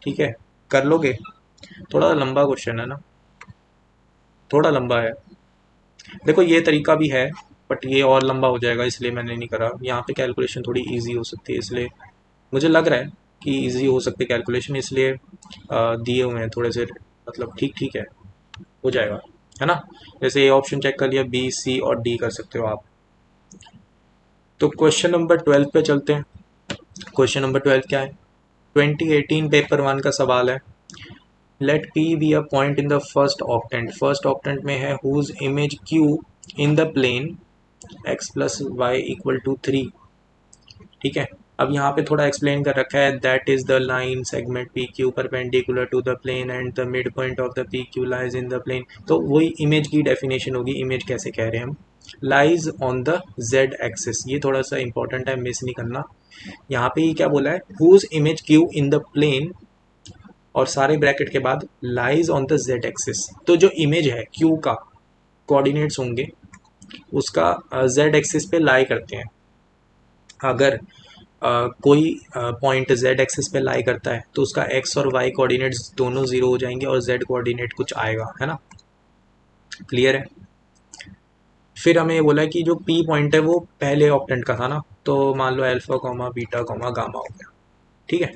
ठीक है, कर लोगे। थोड़ा लंबा क्वेश्चन है ना, थोड़ा लंबा है। देखो ये तरीका भी है, बट ये और लंबा हो जाएगा, इसलिए मैंने नहीं करा। यहाँ पे कैलकुलेशन थोड़ी इजी हो सकती है, इसलिए मुझे लग रहा है कि इजी हो सकती है कैलकुलेशन, इसलिए दिए हुए हैं थोड़े से, मतलब ठीक ठीक है, हो जाएगा, है ना। जैसे ए ऑप्शन चेक कर लिया, बी, सी और डी कर सकते हो आप। तो क्वेश्चन नंबर 12 पे चलते हैं। क्वेश्चन नंबर 12 क्या है, 2018 पेपर 1 का सवाल है। Let P be a point in the first octant. First octant में है whose image Q in the plane x plus y equal to 3। ठीक है, अब यहाँ पे थोड़ा एक्सप्लेन कर रखा है, that is the line segment P Q perpendicular to the plane and the mid point of the P Q lies in the plane. तो वही इमेज की डेफिनेशन होगी, इमेज कैसे कह रहे हैं हम, lies on the z axis. ये थोड़ा सा इंपॉर्टेंट है, मिस नहीं करना। यहाँ पे ये क्या बोला है, whose image Q in the plane और सारे ब्रैकेट के बाद lies on the z axis. तो जो इमेज है क्यू का कोऑर्डिनेट्स होंगे उसका जेड एक्सिस पे लाई करते हैं। अगर कोई पॉइंट जेड एक्सिस पे लाई करता है तो उसका एक्स और वाई कोऑर्डिनेट्स दोनों जीरो हो जाएंगे और जेड कोऑर्डिनेट कुछ आएगा, है ना। क्लियर है। फिर हमें ये बोला है कि जो पी पॉइंट है वो पहले ऑक्टेंट का था ना, तो मान लो alpha comma beta comma gamma हो गया। ठीक है,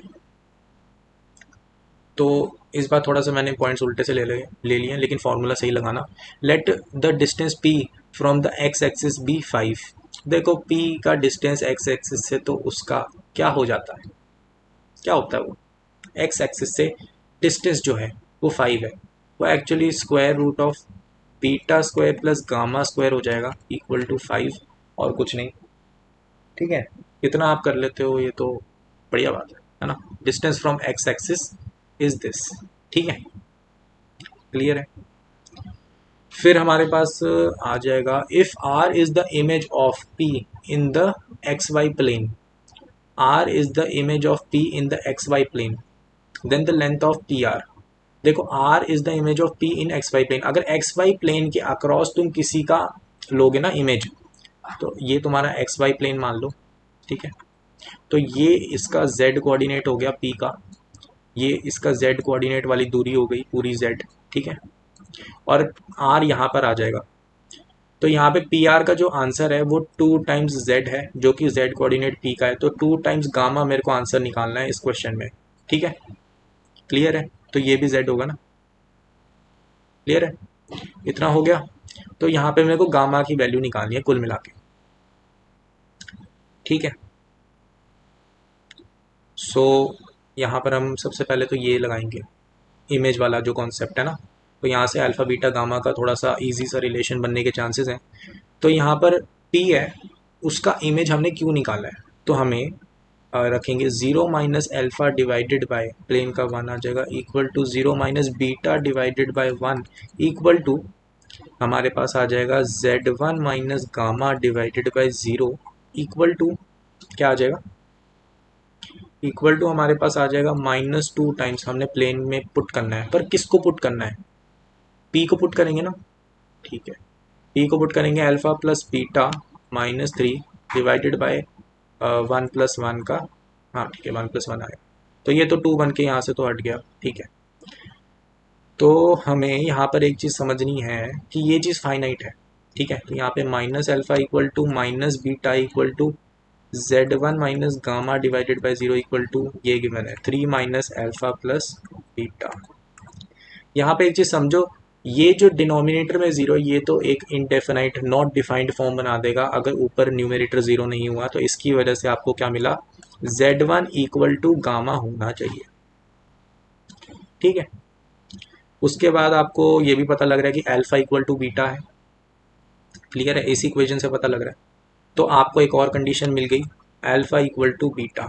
तो इस बार थोड़ा सा मैंने पॉइंट्स उल्टे से ले लिए, लेकिन फॉर्मूला सही लगाना। Let the distance P from the x axis be 5। देखो पी का डिस्टेंस एक्स एक्सिस से तो उसका क्या हो जाता है, क्या होता है वो, एक्स एक्सिस से डिस्टेंस जो है वो 5 है। वो actually square root of beta square plus gamma square हो जाएगा इक्वल टू 5, और कुछ नहीं। ठीक है, इतना आप कर लेते हो, ये तो बढ़िया बात है ना। Distance from x axis is this. ठीक है, क्लियर है। फिर हमारे पास आ जाएगा, if R is the image of P in the x y plane, R is the image of P in the x y plane, then the length of P R. देखो R is the image of P in x y plane. अगर x y plane के across तुम किसी का लोगे ना image, तो ये तुम्हारा एक्स वाई प्लेन मान लो। ठीक है, तो ये इसका जेड कोऑर्डिनेट हो गया पी का, ये इसका जेड कोऑर्डिनेट वाली दूरी हो गई पूरी जेड। ठीक है, और आर यहाँ पर आ जाएगा। तो यहाँ पे पी आर का जो आंसर है वो 2 टाइम्स जेड है, जो कि जेड कोऑर्डिनेट पी का है। तो 2 टाइम्स गामा मेरे को आंसर निकालना है इस क्वेश्चन में। ठीक है, क्लियर है, तो ये भी जेड होगा ना। क्लियर है, इतना हो गया। तो यहाँ पे मेरे को गामा की वैल्यू निकालनी है कुल मिला के। ठीक है, सो यहाँ पर हम सबसे पहले तो ये लगाएंगे इमेज वाला जो कॉन्सेप्ट है ना। तो यहाँ से अल्फा बीटा गामा का थोड़ा सा इजी सा रिलेशन बनने के चांसेस हैं। तो यहाँ पर P है उसका इमेज हमने क्यों निकाला है, तो हमें रखेंगे 0 - अल्फ़ा डिवाइडेड बाय प्लेन का 1 आ जाएगा equal to 0 - beta divided by 1 equal to हमारे पास आ जाएगा Z1 - gamma divided by 0 equal to क्या आ जाएगा, इक्वल टू हमारे पास आ जाएगा -2 टाइम्स हमने प्लेन में पुट करना है, पर किसको पुट करना है, P को पुट करेंगे ना, ठीक है। P को पुट करेंगे alpha plus beta -3 divided by 1 + 1 का, हाँ ठीक है 1 + 1 आएगा, तो ये तो 2 बन के यहाँ से तो हट गया, ठीक है। तो हमें यहाँ पर एक चीज़ समझनी है कि ये चीज़ फाइनाइट है, ठीक है। तो यहाँ पे -alpha equal to -beta equal to Z1 - gamma divided by 0 equal to ये गिवन है 3 - अल्फ़ा प्लस बीटा। यहाँ पे एक चीज़ समझो, ये जो डिनोमिनेटर में 0 ये तो एक इंडेफिनाइट नॉट डिफाइंड फॉर्म बना देगा अगर ऊपर न्यूमरेटर 0 नहीं हुआ, तो इसकी वजह से आपको क्या मिला, Z1 इक्वल टू गामा होना चाहिए, ठीक है। उसके बाद आपको ये भी पता लग रहा है कि अल्फ़ा इक्वल टू बीटा है, क्लियर है, इसी इक्वेशन से पता लग रहा है। तो आपको एक और कंडीशन मिल गई, अल्फ़ा इक्वल टू बीटा।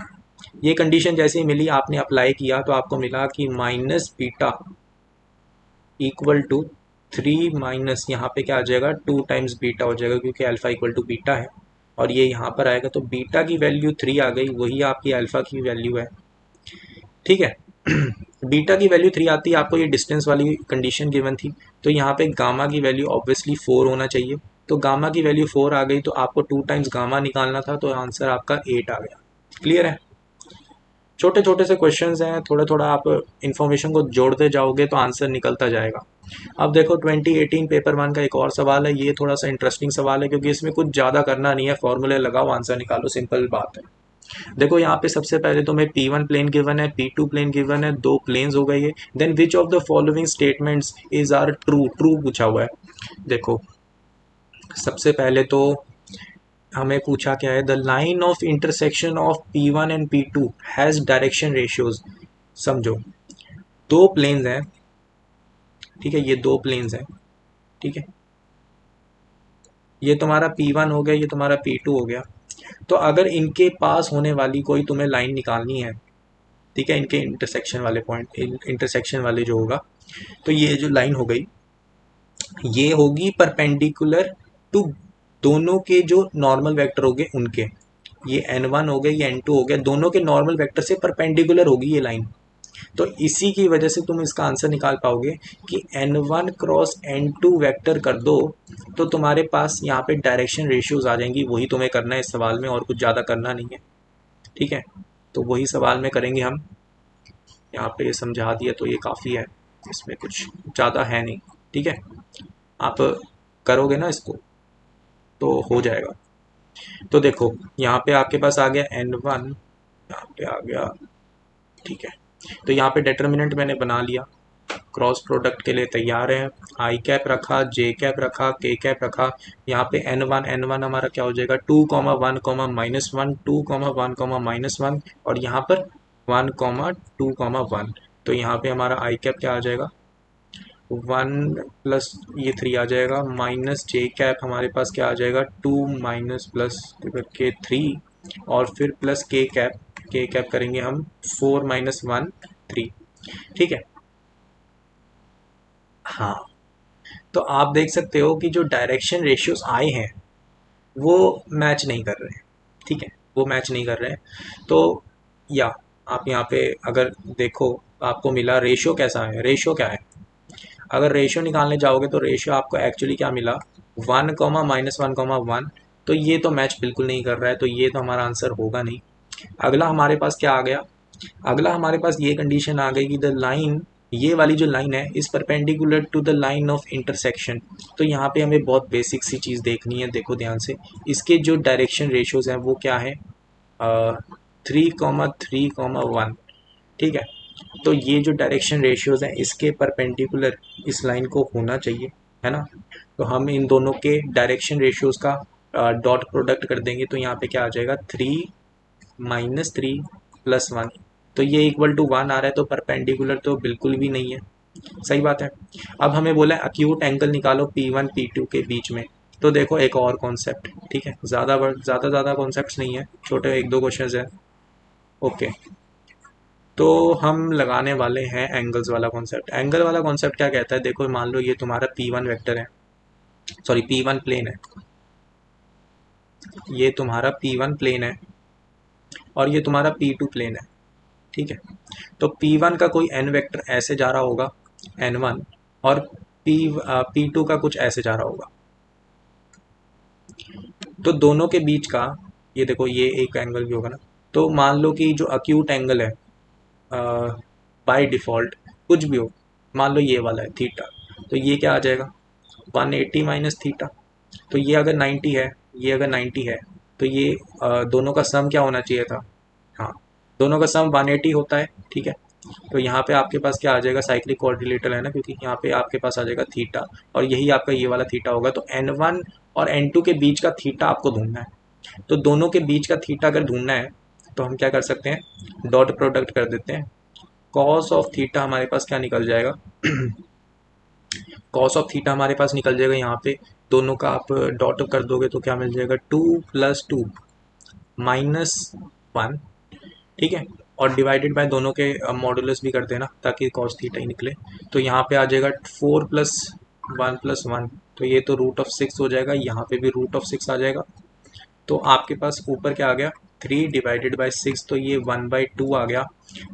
ये कंडीशन जैसे ही मिली आपने अप्लाई किया तो आपको मिला कि -बीटा इक्वल टू 3 माइनस यहाँ पे क्या आ जाएगा 2 टाइम्स बीटा हो जाएगा, क्योंकि अल्फ़ा इक्वल टू बीटा है और ये यहाँ पर आएगा, तो बीटा की वैल्यू 3 आ गई, वही आपकी अल्फ़ा की वैल्यू है, ठीक है। बीटा की वैल्यू 3 आती है, आपको ये डिस्टेंस वाली कंडीशन गिवन थी, तो यहाँ पे गामा की वैल्यू ऑब्वियसली 4 होना चाहिए, तो गामा की वैल्यू 4 आ गई, तो आपको 2 टाइम्स गामा निकालना था, तो आंसर आपका 8 आ गया, क्लियर है। छोटे छोटे से क्वेश्चंस हैं, थोड़ा थोड़ा आप इन्फॉर्मेशन को जोड़ते जाओगे तो आंसर निकलता जाएगा। अब देखो 2018 पेपर 1 का एक और सवाल है, ये थोड़ा सा इंटरेस्टिंग सवाल है क्योंकि इसमें कुछ ज़्यादा करना नहीं है, फॉर्मूले लगाओ आंसर निकालो, सिंपल बात है। देखो यहाँ पे सबसे पहले तो मैं P1 प्लेन गिवन है, P2 प्लेन गिवन है, दो प्लेन्स हो गए ये। Then which of the following statements is are true, true पूछा हुआ है। देखो सबसे पहले तो हमें पूछा क्या है, the line of intersection of P1 and P2 has direction ratios. समझो दो प्लेन्स हैं, ठीक है, ये दो प्लेन्स हैं, ठीक है, ये तुम्हारा P1 हो गया, ये तुम्हारा P2 हो गया। तो अगर इनके पास होने वाली कोई तुम्हें लाइन निकालनी है, ठीक है, इनके इंटरसेक्शन वाले पॉइंट, इंटरसेक्शन वाले जो होगा, तो ये जो लाइन हो गई ये होगी परपेंडिकुलर टू दोनों के जो नॉर्मल वेक्टर हो गए उनके, ये n1 हो गया, ये n2 हो गया, दोनों के नॉर्मल वेक्टर से परपेंडिकुलर होगी ये लाइन। तो इसी की वजह से तुम इसका आंसर निकाल पाओगे कि n1 क्रॉस n2 वेक्टर कर दो तो तुम्हारे पास यहाँ पे डायरेक्शन रेशियोज आ जाएंगी, वही तुम्हें करना है इस सवाल में, और कुछ ज़्यादा करना नहीं है, ठीक है। तो वही सवाल में करेंगे हम, यहाँ पे समझा दिया तो ये काफ़ी है, इसमें कुछ ज़्यादा है नहीं, ठीक है। आप करोगे ना इसको तो हो जाएगा। तो देखो यहाँ पे आपके पास आ गया n1, यहाँ पे आ गया, ठीक है। तो यहाँ पे डिटर्मिनेंट मैंने बना लिया, क्रॉस प्रोडक्ट के लिए तैयार है, आई कैप रखा, जे कैप रखा, के कैप रखा। यहाँ पे n1 हमारा क्या हो जाएगा 2, 1, -1, 2, 1, -1, और यहाँ पर 1, 2, 1। तो यहाँ पे हमारा आई कैप क्या आ जाएगा 1 प्लस ये 3 आ जाएगा, माइनस जे कैप हमारे पास क्या आ जाएगा 2 माइनस प्लस के 3, और फिर प्लस के कैप करेंगे हम 4 - 1, 3, ठीक है। हाँ, तो आप देख सकते हो कि जो डायरेक्शन रेशियोज आए हैं वो मैच नहीं कर रहे हैं, ठीक है, वो मैच नहीं कर रहे हैं। तो या आप यहाँ पे अगर देखो आपको मिला रेशियो कैसा है, रेशियो क्या है, अगर रेशियो निकालने जाओगे तो रेशियो आपको एक्चुअली क्या मिला 1, -1, 1, तो ये तो मैच बिल्कुल नहीं कर रहा है, तो ये तो हमारा आंसर होगा नहीं। अगला हमारे पास क्या आ गया, अगला हमारे पास ये कंडीशन आ गई कि द लाइन, ये वाली जो लाइन है is perpendicular to the line of intersection. तो यहाँ पे हमें बहुत बेसिक सी चीज़ देखनी है, देखो ध्यान से, इसके जो डायरेक्शन रेशियोज हैं वो क्या है 3, 3, 1, ठीक है। तो ये जो डायरेक्शन रेशियोज हैं इसके परपेंडिकुलर इस लाइन को होना चाहिए, है ना। तो हम इन दोनों के डायरेक्शन रेशियोज का डॉट प्रोडक्ट कर देंगे, तो यहाँ पे क्या आ जाएगा 3 - 3 + 1, तो ये इक्वल टू 1 आ रहा है, तो परपेंडिकुलर तो बिल्कुल भी नहीं है, सही बात है। अब हमें बोला है अक्यूट एंगल निकालो P1 P2 के बीच में, तो देखो एक और कॉन्सेप्ट, ठीक है, ज़्यादा कॉन्सेप्ट्स नहीं है, छोटे एक दो क्वेश्चंस हैं। ओके, तो हम लगाने वाले हैं एंगल्स वाला कॉन्सेप्ट। एंगल वाला कॉन्सेप्ट क्या कहता है, देखो मान लो ये तुम्हारा P1 वेक्टर है, सॉरी P1 प्लेन है, ये तुम्हारा P1 प्लेन है और ये तुम्हारा P2 प्लेन है, ठीक है। तो P1 का कोई n वेक्टर ऐसे जा रहा होगा, n1, और P2 का कुछ ऐसे जा रहा होगा। तो दोनों के बीच का, ये देखो ये एक एंगल भी होगा ना, तो मान लो कि जो अक्यूट एंगल है बाय डिफ़ॉल्ट कुछ भी हो, मान लो ये वाला है थीटा, तो ये क्या आ जाएगा 180 माइनस थीटा। तो ये अगर 90 है, ये अगर 90 है, तो ये दोनों का सम क्या होना चाहिए था, हाँ, दोनों का सम 180 होता है, ठीक है। तो यहाँ पे आपके पास क्या आ जाएगा, साइक्लिक कोऑर्डिनेटर है ना, क्योंकि यहाँ पे आपके पास आ जाएगा थीटा और यही आपका ये वाला थीटा होगा। तो n1 और n2 के बीच का थीटा आपको ढूंढना है। तो दोनों के बीच का थीटा अगर ढूंढना है तो हम क्या कर सकते हैं, डॉट प्रोडक्ट कर देते हैं। कॉस ऑफ थीटा हमारे पास क्या निकल जाएगा कॉस ऑफ थीटा हमारे पास निकल जाएगा, यहाँ पे दोनों का आप डॉट कर दोगे तो क्या मिल जाएगा 2 + 2 -1, ठीक है। और डिवाइडेड बाय दोनों के मॉडुलस भी कर देना ताकि कॉस थीटा ही निकले। तो यहाँ पे आ जाएगा 4 + 1 + 1, तो ये तो √6 हो जाएगा, यहाँ पे भी √6 आ जाएगा। तो आपके पास ऊपर क्या आ गया 3 डिवाइडेड बाय 6, तो ये 1/2 आ गया।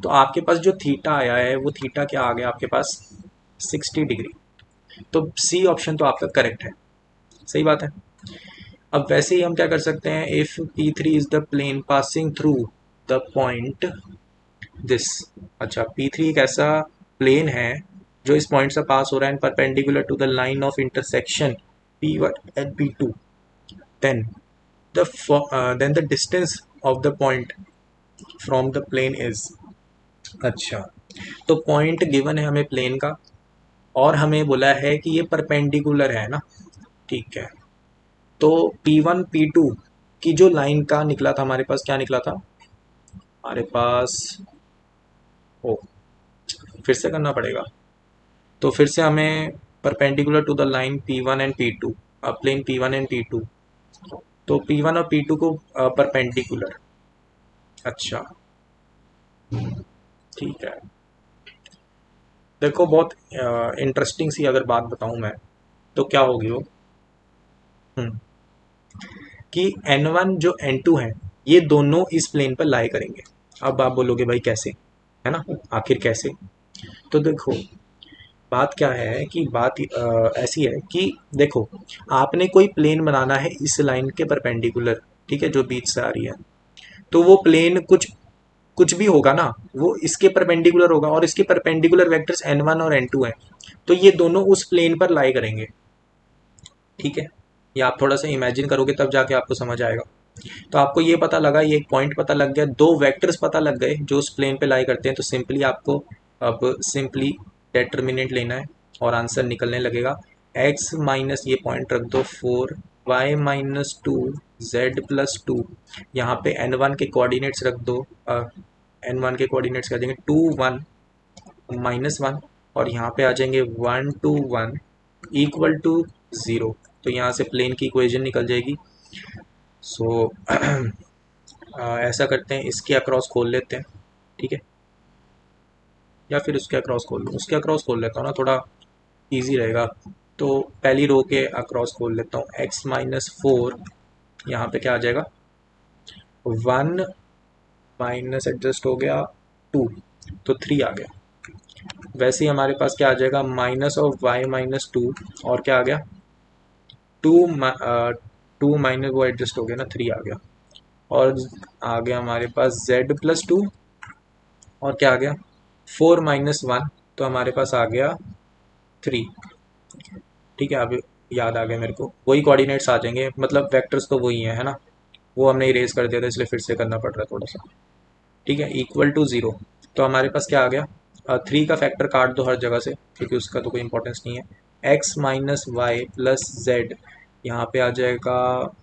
तो आपके पास जो थीटा आया है वो थीटा क्या आ गया आपके पास 60 डिग्री। तो सी ऑप्शन तो आपका करेक्ट है, सही बात है। अब वैसे ही हम क्या कर सकते हैं, if P3 is the plane passing through the point this. अच्छा, P3 एक ऐसा प्लेन है जो इस पॉइंट से पास हो रहा है, perpendicular to the line of intersection P1 and P2, then the distance of the point from the plane is. अच्छा, तो पॉइंट गिवन है हमें प्लेन का और हमें बोला है कि ये परपेंडिकुलर है ना, ठीक है। तो P1 P2 की जो लाइन का निकला था हमारे पास, क्या निकला था हमारे पास, ओ फिर से करना पड़ेगा। तो फिर से हमें perpendicular to the line P1 and P2, plane P1 and P2, तो P1 और P2 को परपेंडिकुलर। अच्छा, ठीक है। देखो बहुत इंटरेस्टिंग सी अगर बात बताऊं मैं, तो क्या होगी वो, हम्म, कि N1 जो N2 है ये दोनों इस प्लेन पर लाई करेंगे। अब आप बोलोगे भाई कैसे, है ना, आखिर कैसे। तो देखो बात क्या है कि बात ऐसी है कि देखो आपने कोई प्लेन बनाना है इस लाइन के परपेंडिकुलर, ठीक है, जो बीच से आ रही है। तो वो प्लेन कुछ कुछ भी होगा ना, वो इसके परपेंडिकुलर होगा और इसके परपेंडिकुलर वेक्टर्स n1 और n2 हैं। तो ये दोनों उस प्लेन पर लाई करेंगे, ठीक है। ये आप थोड़ा सा इमेजिन करोगे तब जाके आपको समझ आएगा। तो आपको ये पता लगा, ये एक पॉइंट पता लग गया, दो वेक्टर्स पता लग गए जो उस प्लेन पे लाई करते हैं। तो सिंपली आपको अब सिंपली डेटर्मिनेंट लेना है और आंसर निकलने लगेगा। x माइनस ये पॉइंट रख दो 4, y-2 z+2, यहाँ पे n1 के कोऑर्डिनेट्स रख दो, n1 के कोऑर्डिनेट्स कर देंगे 2 1 -1, और यहाँ पे आ जाएंगे 1 2 1 = 0। तो यहाँ से प्लेन की इक्वेशन निकल जाएगी। सो ऐसा करते हैं, इसके अक्रॉस खोल लेते हैं, ठीक है, या फिर उसके अक्रॉस खोल लो, उसके अक्रॉस खोल लेता हूँ ना, थोड़ा इजी रहेगा। तो पहली रो के अक्रॉस खोल लेता हूँ, x-4, यहाँ पे क्या आ जाएगा 1 माइनस एडजस्ट हो गया 2, तो 3 आ गया। वैसे ही हमारे पास क्या आ जाएगा माइनस ऑफ y-2, और क्या आ गया 2 2 माइनस वो एडजस्ट हो गया ना, 3 आ गया। और आ गया हमारे पास z+2, और क्या आ गया 4 -1, तो हमारे पास आ गया 3, ठीक है। अब याद आ गया मेरे को, वही कोऑर्डिनेट्स आ जाएंगे, मतलब वेक्टर्स तो वही है ना, वो हमने इरेज कर दिया था इसलिए फिर से करना पड़ रहा है थोड़ा सा, ठीक है, =0। तो हमारे पास क्या आ गया 3 का फैक्टर काट दो हर जगह से क्योंकि उसका तो कोई इंपॉर्टेंस नहीं है। x-y+z, यहाँ पे आ जाएगा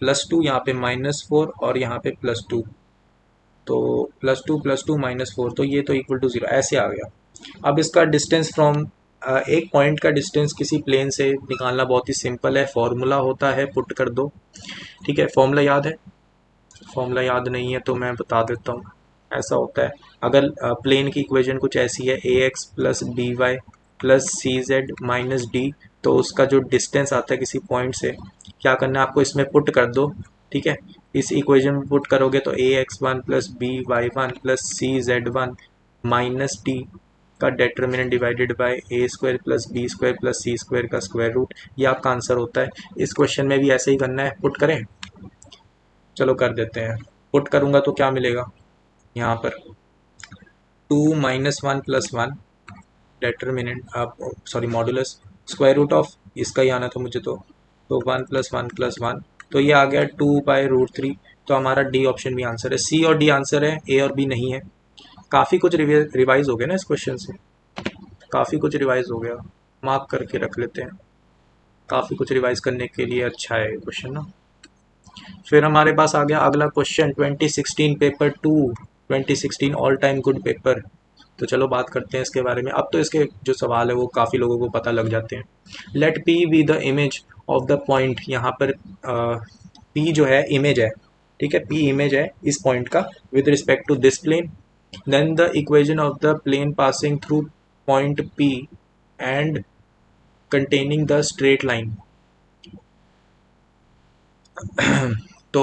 +2, यहाँ पे -4 और यहाँ पे +2, तो +2 +2 -4, तो ये तो =0 ऐसे आ गया। अब इसका डिस्टेंस फ्रॉम एक पॉइंट का डिस्टेंस किसी प्लेन से निकालना बहुत ही सिंपल है, फॉर्मूला होता है पुट कर दो। ठीक है, फॉर्मूला याद है? फॉर्मूला याद नहीं है तो मैं बता देता हूँ। ऐसा होता है, अगर प्लेन की इक्वेशन कुछ ऐसी है, a x plus b y plus c z minus d, तो उसका जो डिस्टेंस आता है किसी पॉइंट से, क्या करना है आपको, इसमें पुट कर दो। ठीक है, इस इक्वेशन में पुट करोगे तो a x one plus b y one plus c z one minus d का determinant divided by a square plus b square plus c square का स्क्वायर रूट, ये आपका आंसर होता है। इस क्वेश्चन में भी ऐसे ही करना है, पुट करें। चलो कर देते हैं। पुट करूंगा तो क्या मिलेगा यहाँ पर, 2 - 1 + 1 डेटर्मिनेंट, आप sorry modulus square root of इसका ही आना था मुझे, तो 1 + 1 + 1, तो ये आ गया 2/√3। तो हमारा डी ऑप्शन भी आंसर है, सी और डी आंसर है, ए और बी नहीं है। काफ़ी कुछ रिवाइज हो गया ना इस क्वेश्चन से, काफ़ी कुछ रिवाइज हो गया, मार्क करके रख लेते हैं। काफ़ी कुछ रिवाइज करने के लिए अच्छा है क्वेश्चन ना। फिर हमारे पास आ गया अगला question, 2016 paper 2, 2016 all time good paper. तो चलो बात करते हैं इसके बारे में। अब तो इसके जो सवाल है वो काफ़ी लोगों को पता लग जाते हैं। Let P be the image of the point, यहाँ पर पी जो है इमेज है। ठीक है, पी इमेज है इस पॉइंट का with respect to this plane. Then the equation of the plane passing through point P and containing the straight line. तो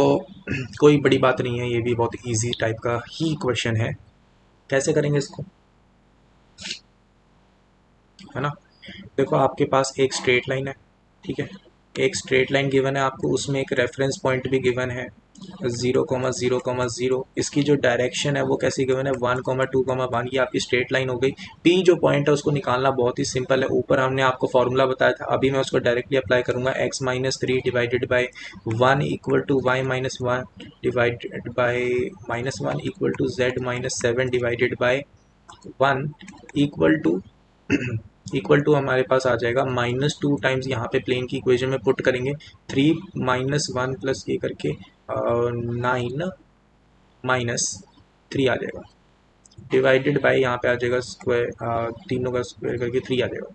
कोई बड़ी बात नहीं है, ये भी बहुत इजी टाइप का ही क्वेश्चन है। कैसे करेंगे इसको, है ना। देखो आपके पास एक स्ट्रेट लाइन है, ठीक है, एक स्ट्रेट लाइन गिवन है आपको, उसमें एक रेफरेंस पॉइंट भी गिवन है 0,0,0। इसकी जो डायरेक्शन है वो कैसी गिवन है, 1,2,1। ये आपकी स्ट्रेट लाइन हो गई। पी जो पॉइंट है उसको निकालना बहुत ही सिंपल है, ऊपर हमने आपको फॉर्मूला बताया था, अभी मैं उसको डायरेक्टली अप्लाई करूंगा। x - 3 divided by 1 equal to y - 1 divided by -1 equal to z - 7 divided by 1 equal to equal to हमारे पास आ जाएगा -2 टाइम्स, यहाँ पे प्लेन की इक्वेशन में पुट करेंगे 3 - 1 प्लस ये करके 9 - 3 आ जाएगा, डिवाइडेड बाय यहाँ पे आ जाएगा स्क्वायर, तीनों का स्क्वायर करके 3 आ जाएगा।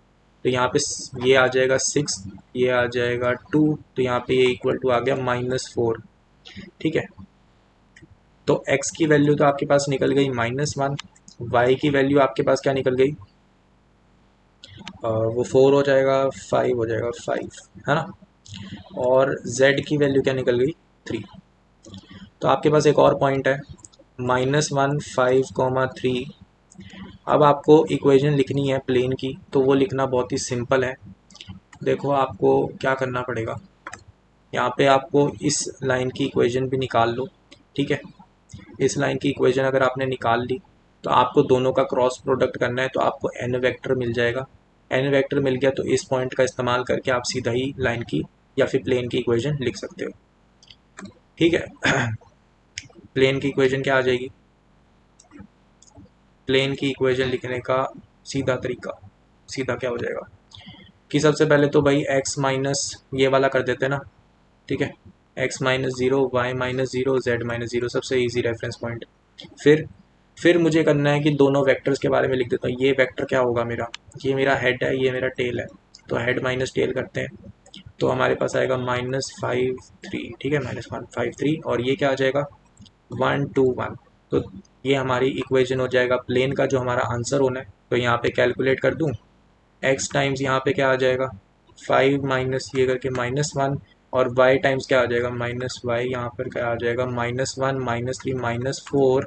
तो यहाँ पे ये आ जाएगा 6, ये आ जाएगा 2, तो यहाँ पे ये इक्वल टू आ गया -4। ठीक है, तो x की वैल्यू तो आपके पास निकल गई -1, y की वैल्यू आपके पास क्या निकल गई, वो 4 हो जाएगा, 5 हो जाएगा, 5 है ना, और z की वैल्यू क्या निकल गई, 3। तो आपके पास एक और पॉइंट है -1 5,3। अब आपको इक्वेशन लिखनी है प्लेन की, तो वो लिखना बहुत ही सिंपल है। देखो आपको क्या करना पड़ेगा, यहाँ पे आपको इस लाइन की इक्वेशन भी निकाल लो। ठीक है, इस लाइन की इक्वेशन अगर आपने निकाल ली तो आपको दोनों का क्रॉस प्रोडक्ट करना है, तो आपको n वेक्टर मिल जाएगा। n वेक्टर मिल गया तो इस पॉइंट का इस्तेमाल करके आप सीधा ही लाइन की या फिर प्लेन की इक्वेशन लिख सकते हो। ठीक है, प्लेन की इक्वेशन क्या आ जाएगी, प्लेन की इक्वेशन लिखने का सीधा तरीका, सीधा क्या हो जाएगा कि सबसे पहले तो भाई x माइनस ये वाला कर देते हैं ना। ठीक है, x-0, y-0, z-0, सबसे इजी रेफरेंस पॉइंट। फिर मुझे करना है कि दोनों वेक्टर्स के बारे में लिख देता हूँ। ये वेक्टर क्या होगा मेरा, ये मेरा हेड है, ये मेरा टेल है, तो हेड माइनस टेल करते हैं, तो हमारे पास आएगा -5,3। ठीक है, -1,5,3, और ये क्या आ जाएगा 1,2,1। तो ये हमारी इक्वेशन हो जाएगा प्लेन का जो हमारा आंसर होना है। तो यहाँ पे कैलकुलेट कर दूँ, x टाइम्स यहाँ पे क्या आ जाएगा 5 माइनस ये करके -1, और y टाइम्स क्या आ जाएगा -y, यहाँ पर क्या आ जाएगा -1 -3 -4,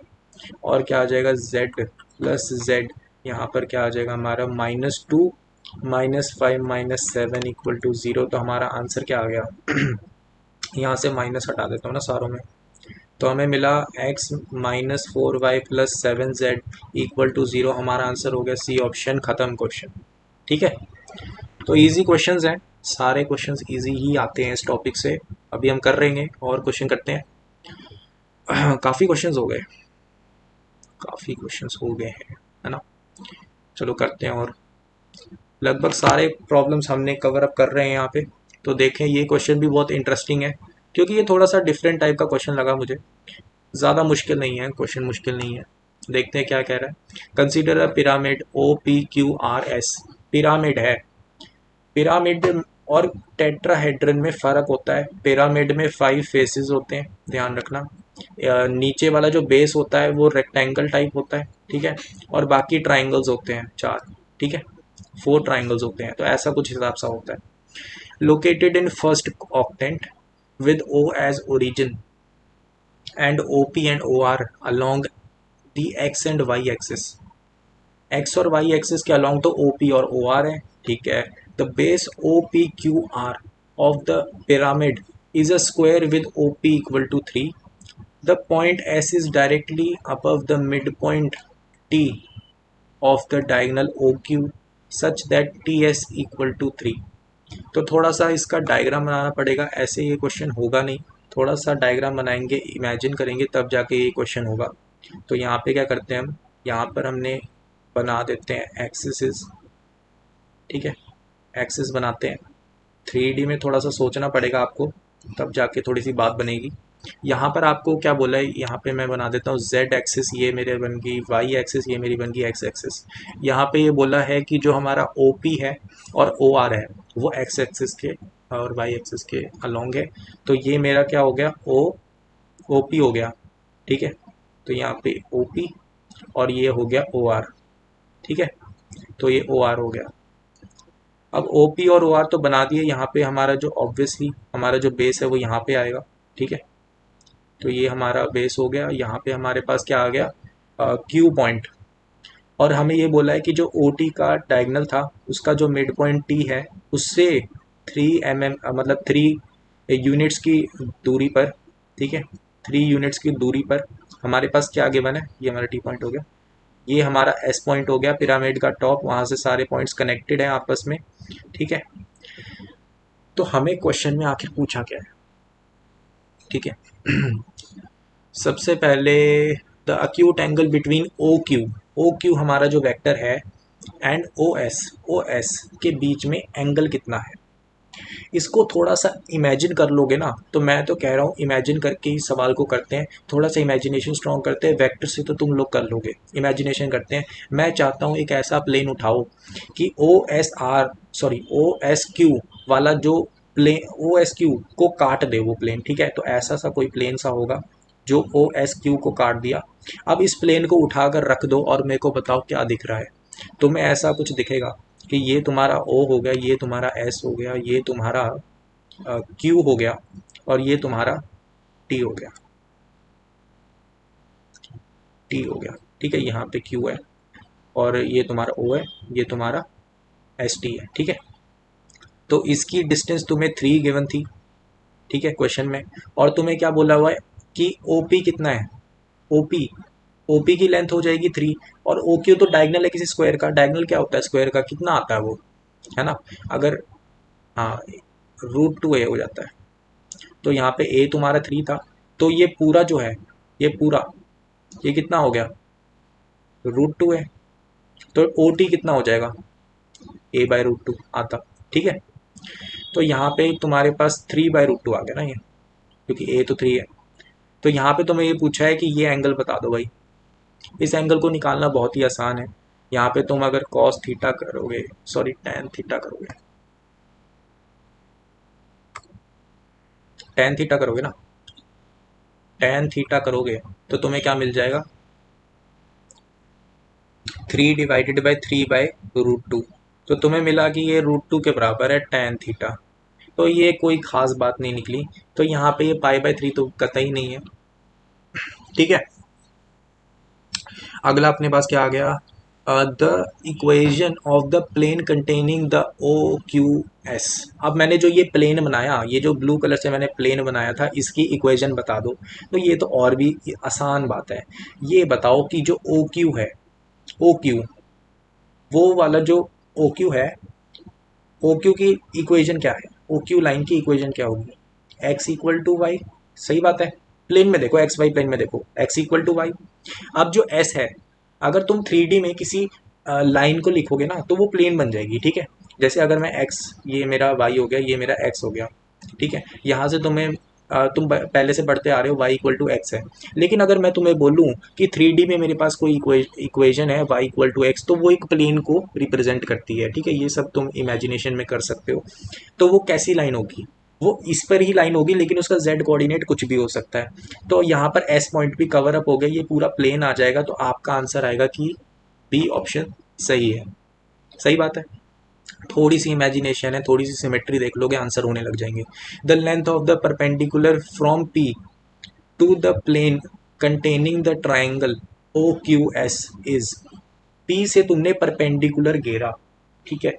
और क्या आ जाएगा z प्लस z, यहाँ पर क्या आ जाएगा हमारा -2 -5 -7 इक्वल टू 0। तो हमारा आंसर क्या आ गया यहाँ से माइनस हटा देता हूँ ना सारों में, तो हमें मिला x - 4y plus 7z equal to 0। हमारा आंसर हो गया सी ऑप्शन, ख़त्म क्वेश्चन। ठीक है, तो इजी क्वेश्चंस हैं, सारे क्वेश्चंस इजी ही आते हैं इस टॉपिक से। अभी हम कर रहेंगे और क्वेश्चन करते हैं। काफ़ी क्वेश्चंस हो गए, काफ़ी क्वेश्चंस हो गए हैं, है ना। चलो करते हैं, और लगभग सारे प्रॉब्लम्स हमने कवर अप कर रहे हैं यहाँ पे। तो देखें, ये क्वेश्चन भी बहुत इंटरेस्टिंग है क्योंकि ये थोड़ा सा डिफरेंट टाइप का क्वेश्चन लगा मुझे, ज़्यादा मुश्किल नहीं है क्वेश्चन, मुश्किल नहीं है। देखते हैं क्या कह रहा है। Consider a pyramid OPQRS pyramid है। पिरामिड और टेट्राहेड्रन में फ़र्क होता है। पिरामिड में 5 फेसेस होते हैं, ध्यान रखना। नीचे वाला जो बेस होता है वो रेक्टेंगल टाइप होता है, ठीक है, और बाकी ट्राइंगल्स होते हैं 4, ठीक है, 4 ट्राइंगल्स होते हैं, तो ऐसा कुछ हिसाब सा होता है। Located in first octant with O as origin and OP and OR along the x and y axis। x और y एक्सिस के अलॉन्ग तो OP और OR है, ठीक है। The base OPQR of the pyramid is a square with OP equal to 3। The point S is directly above the mid point T of the diagonal OQ such that TS equal to 3। तो थोड़ा सा इसका diagram बनाना पड़ेगा, ऐसे ये question होगा नहीं, थोड़ा सा डायग्राम बनाएंगे, इमेजिन करेंगे, तब जाके ये क्वेश्चन होगा। तो यहाँ पे क्या करते हैं हम, यहाँ पर हमने बना देते हैं एक्सिस, ठीक है, एक्सिस बनाते हैं। 3D में थोड़ा सा सोचना पड़ेगा आपको, तब जाके थोड़ी सी बात बनेगी। यहाँ पर आपको क्या बोला है, यहाँ पे मैं बना देता हूँ Z एक्सिस, ये मेरे बन गई Y एक्सिस, ये मेरी बन गई X एक्सिस। यहाँ पे ये बोला है कि जो हमारा OP है और OR है वो X एक्सिस के और Y एक्सिस के अलोंग है। तो ये मेरा क्या हो गया, OP हो गया, ठीक है। तो यहाँ पे OP और ये हो गया OR, ठीक है, तो ये OR हो गया। अब OP और OR तो बना दिए, यहाँ पे हमारा जो ऑब्वियसली हमारा जो बेस है वो यहाँ पे आएगा, ठीक है। तो ये हमारा बेस हो गया। यहाँ पे हमारे पास क्या आ गया, Q पॉइंट, और हमें ये बोला है कि जो OT का डायगोनल था उसका जो मिड पॉइंट T है उससे 3 mm मतलब 3 यूनिट्स की दूरी पर, ठीक है, 3 यूनिट्स की दूरी पर हमारे पास क्या गिवन है, ये हमारा T पॉइंट हो गया, ये हमारा S पॉइंट हो गया, पिरामिड का टॉप, वहाँ से सारे पॉइंट्स कनेक्टेड हैं आपस में, ठीक है। तो हमें क्वेश्चन में आखिर पूछा क्या है, ठीक है। सबसे पहले the acute angle between O Q हमारा जो वेक्टर है एंड ओ एस के बीच में एंगल कितना है, इसको थोड़ा सा इमेजिन कर लोगे ना, तो मैं तो कह रहा हूँ इमेजिन करके ही सवाल को करते हैं, थोड़ा सा इमेजिनेशन स्ट्रॉन्ग करते हैं, वेक्टर से तो तुम लोग कर लोगे, इमेजिनेशन करते हैं। मैं चाहता हूँ एक ऐसा प्लेन उठाओ कि ओ एस क्यू वाला जो प्लेन ओ एस क्यू को काट दे वो प्लेन, ठीक है। तो ऐसा सा कोई प्लेन सा होगा जो ओ एस क्यू को काट दिया। अब इस प्लेन को उठाकर रख दो और मेरे को बताओ क्या दिख रहा है। तुम्हें ऐसा कुछ दिखेगा कि ये तुम्हारा O हो गया, ये तुम्हारा S हो गया, ये तुम्हारा Q हो गया और ये तुम्हारा T हो गया, T हो गया, ठीक है। यहाँ पे Q है और ये तुम्हारा O है, ये तुम्हारा ST है, ठीक है। तो इसकी डिस्टेंस तुम्हें 3 गिवन थी, ठीक है, क्वेश्चन में, और तुम्हें क्या बोला हुआ है कि OP कितना है, OP की लेंथ हो जाएगी 3, और OQ तो डायगनल है किसी स्क्वायर का, डायगनल क्या होता है स्क्वायर का, कितना आता है वो, है ना, अगर हाँ √2a हो जाता है। तो यहाँ पे a तुम्हारा 3 था, तो ये पूरा जो है, ये पूरा, ये कितना हो गया, √2 है। तो OT कितना हो जाएगा, a/√2 आता, ठीक है। तो यहाँ पे तुम्हारे पास 3/√2 आ गया ना ये, क्योंकि a तो 3 है। तो यहाँ पे तुम्हें ये पूछा है कि ये एंगल बता दो भाई। इस एंगल को निकालना बहुत ही आसान है। यहाँ पे तुम अगर cos थीटा करोगे, सॉरी tan थीटा करोगे, tan थीटा करोगे ना, tan थीटा करोगे तो तुम्हें क्या मिल जाएगा, 3/3/√2। तो तुम्हें मिला कि ये √2 के बराबर है tan थीटा। तो ये कोई खास बात नहीं निकली, तो यहाँ पे ये π/3 तो कतई नहीं है, ठीक है। अगला अपने पास क्या आ गया, the equation of the plane containing the OQS। अब मैंने जो ये प्लेन बनाया, ये जो ब्लू कलर से मैंने प्लेन बनाया था, इसकी इक्वेशन बता दो। तो ये तो और भी आसान बात है, ये बताओ कि जो OQ है, OQ वो वाला जो OQ है, OQ की इक्वेशन क्या है, OQ लाइन की इक्वेशन क्या होगी, x=y, सही बात है। प्लेन में देखो, XY प्लेन में देखो, x=y। अब जो S है, अगर तुम 3D में किसी लाइन को लिखोगे ना तो वो प्लेन बन जाएगी, ठीक है। जैसे अगर मैं x, ये मेरा y हो गया, ये मेरा x हो गया, ठीक है। यहाँ से तुम्हें पहले से बढ़ते आ रहे हो, y इक्वल टू एक्स है। लेकिन अगर मैं तुम्हें बोलूँ कि 3D में मेरे पास कोई इक्वेशन है y इक्वल टू एक्स, तो वो एक प्लेन को रिप्रेजेंट करती है, ठीक है, ये सब तुम इमेजिनेशन में कर सकते हो। तो वो कैसी लाइन होगी, वो इस पर ही लाइन होगी, लेकिन उसका z कोऑर्डिनेट कुछ भी हो सकता है। तो यहाँ पर s पॉइंट भी कवर अप हो गया, ये पूरा प्लेन आ जाएगा, तो आपका आंसर आएगा कि बी ऑप्शन सही है। सही बात है, थोड़ी सी इमेजिनेशन है, थोड़ी सी सिमेट्री देख लोगे, आंसर होने लग जाएंगे। The length of the perpendicular from P to the plane containing the triangle O Q S is. P से तुमने परपेंडिकुलर घेरा, ठीक है,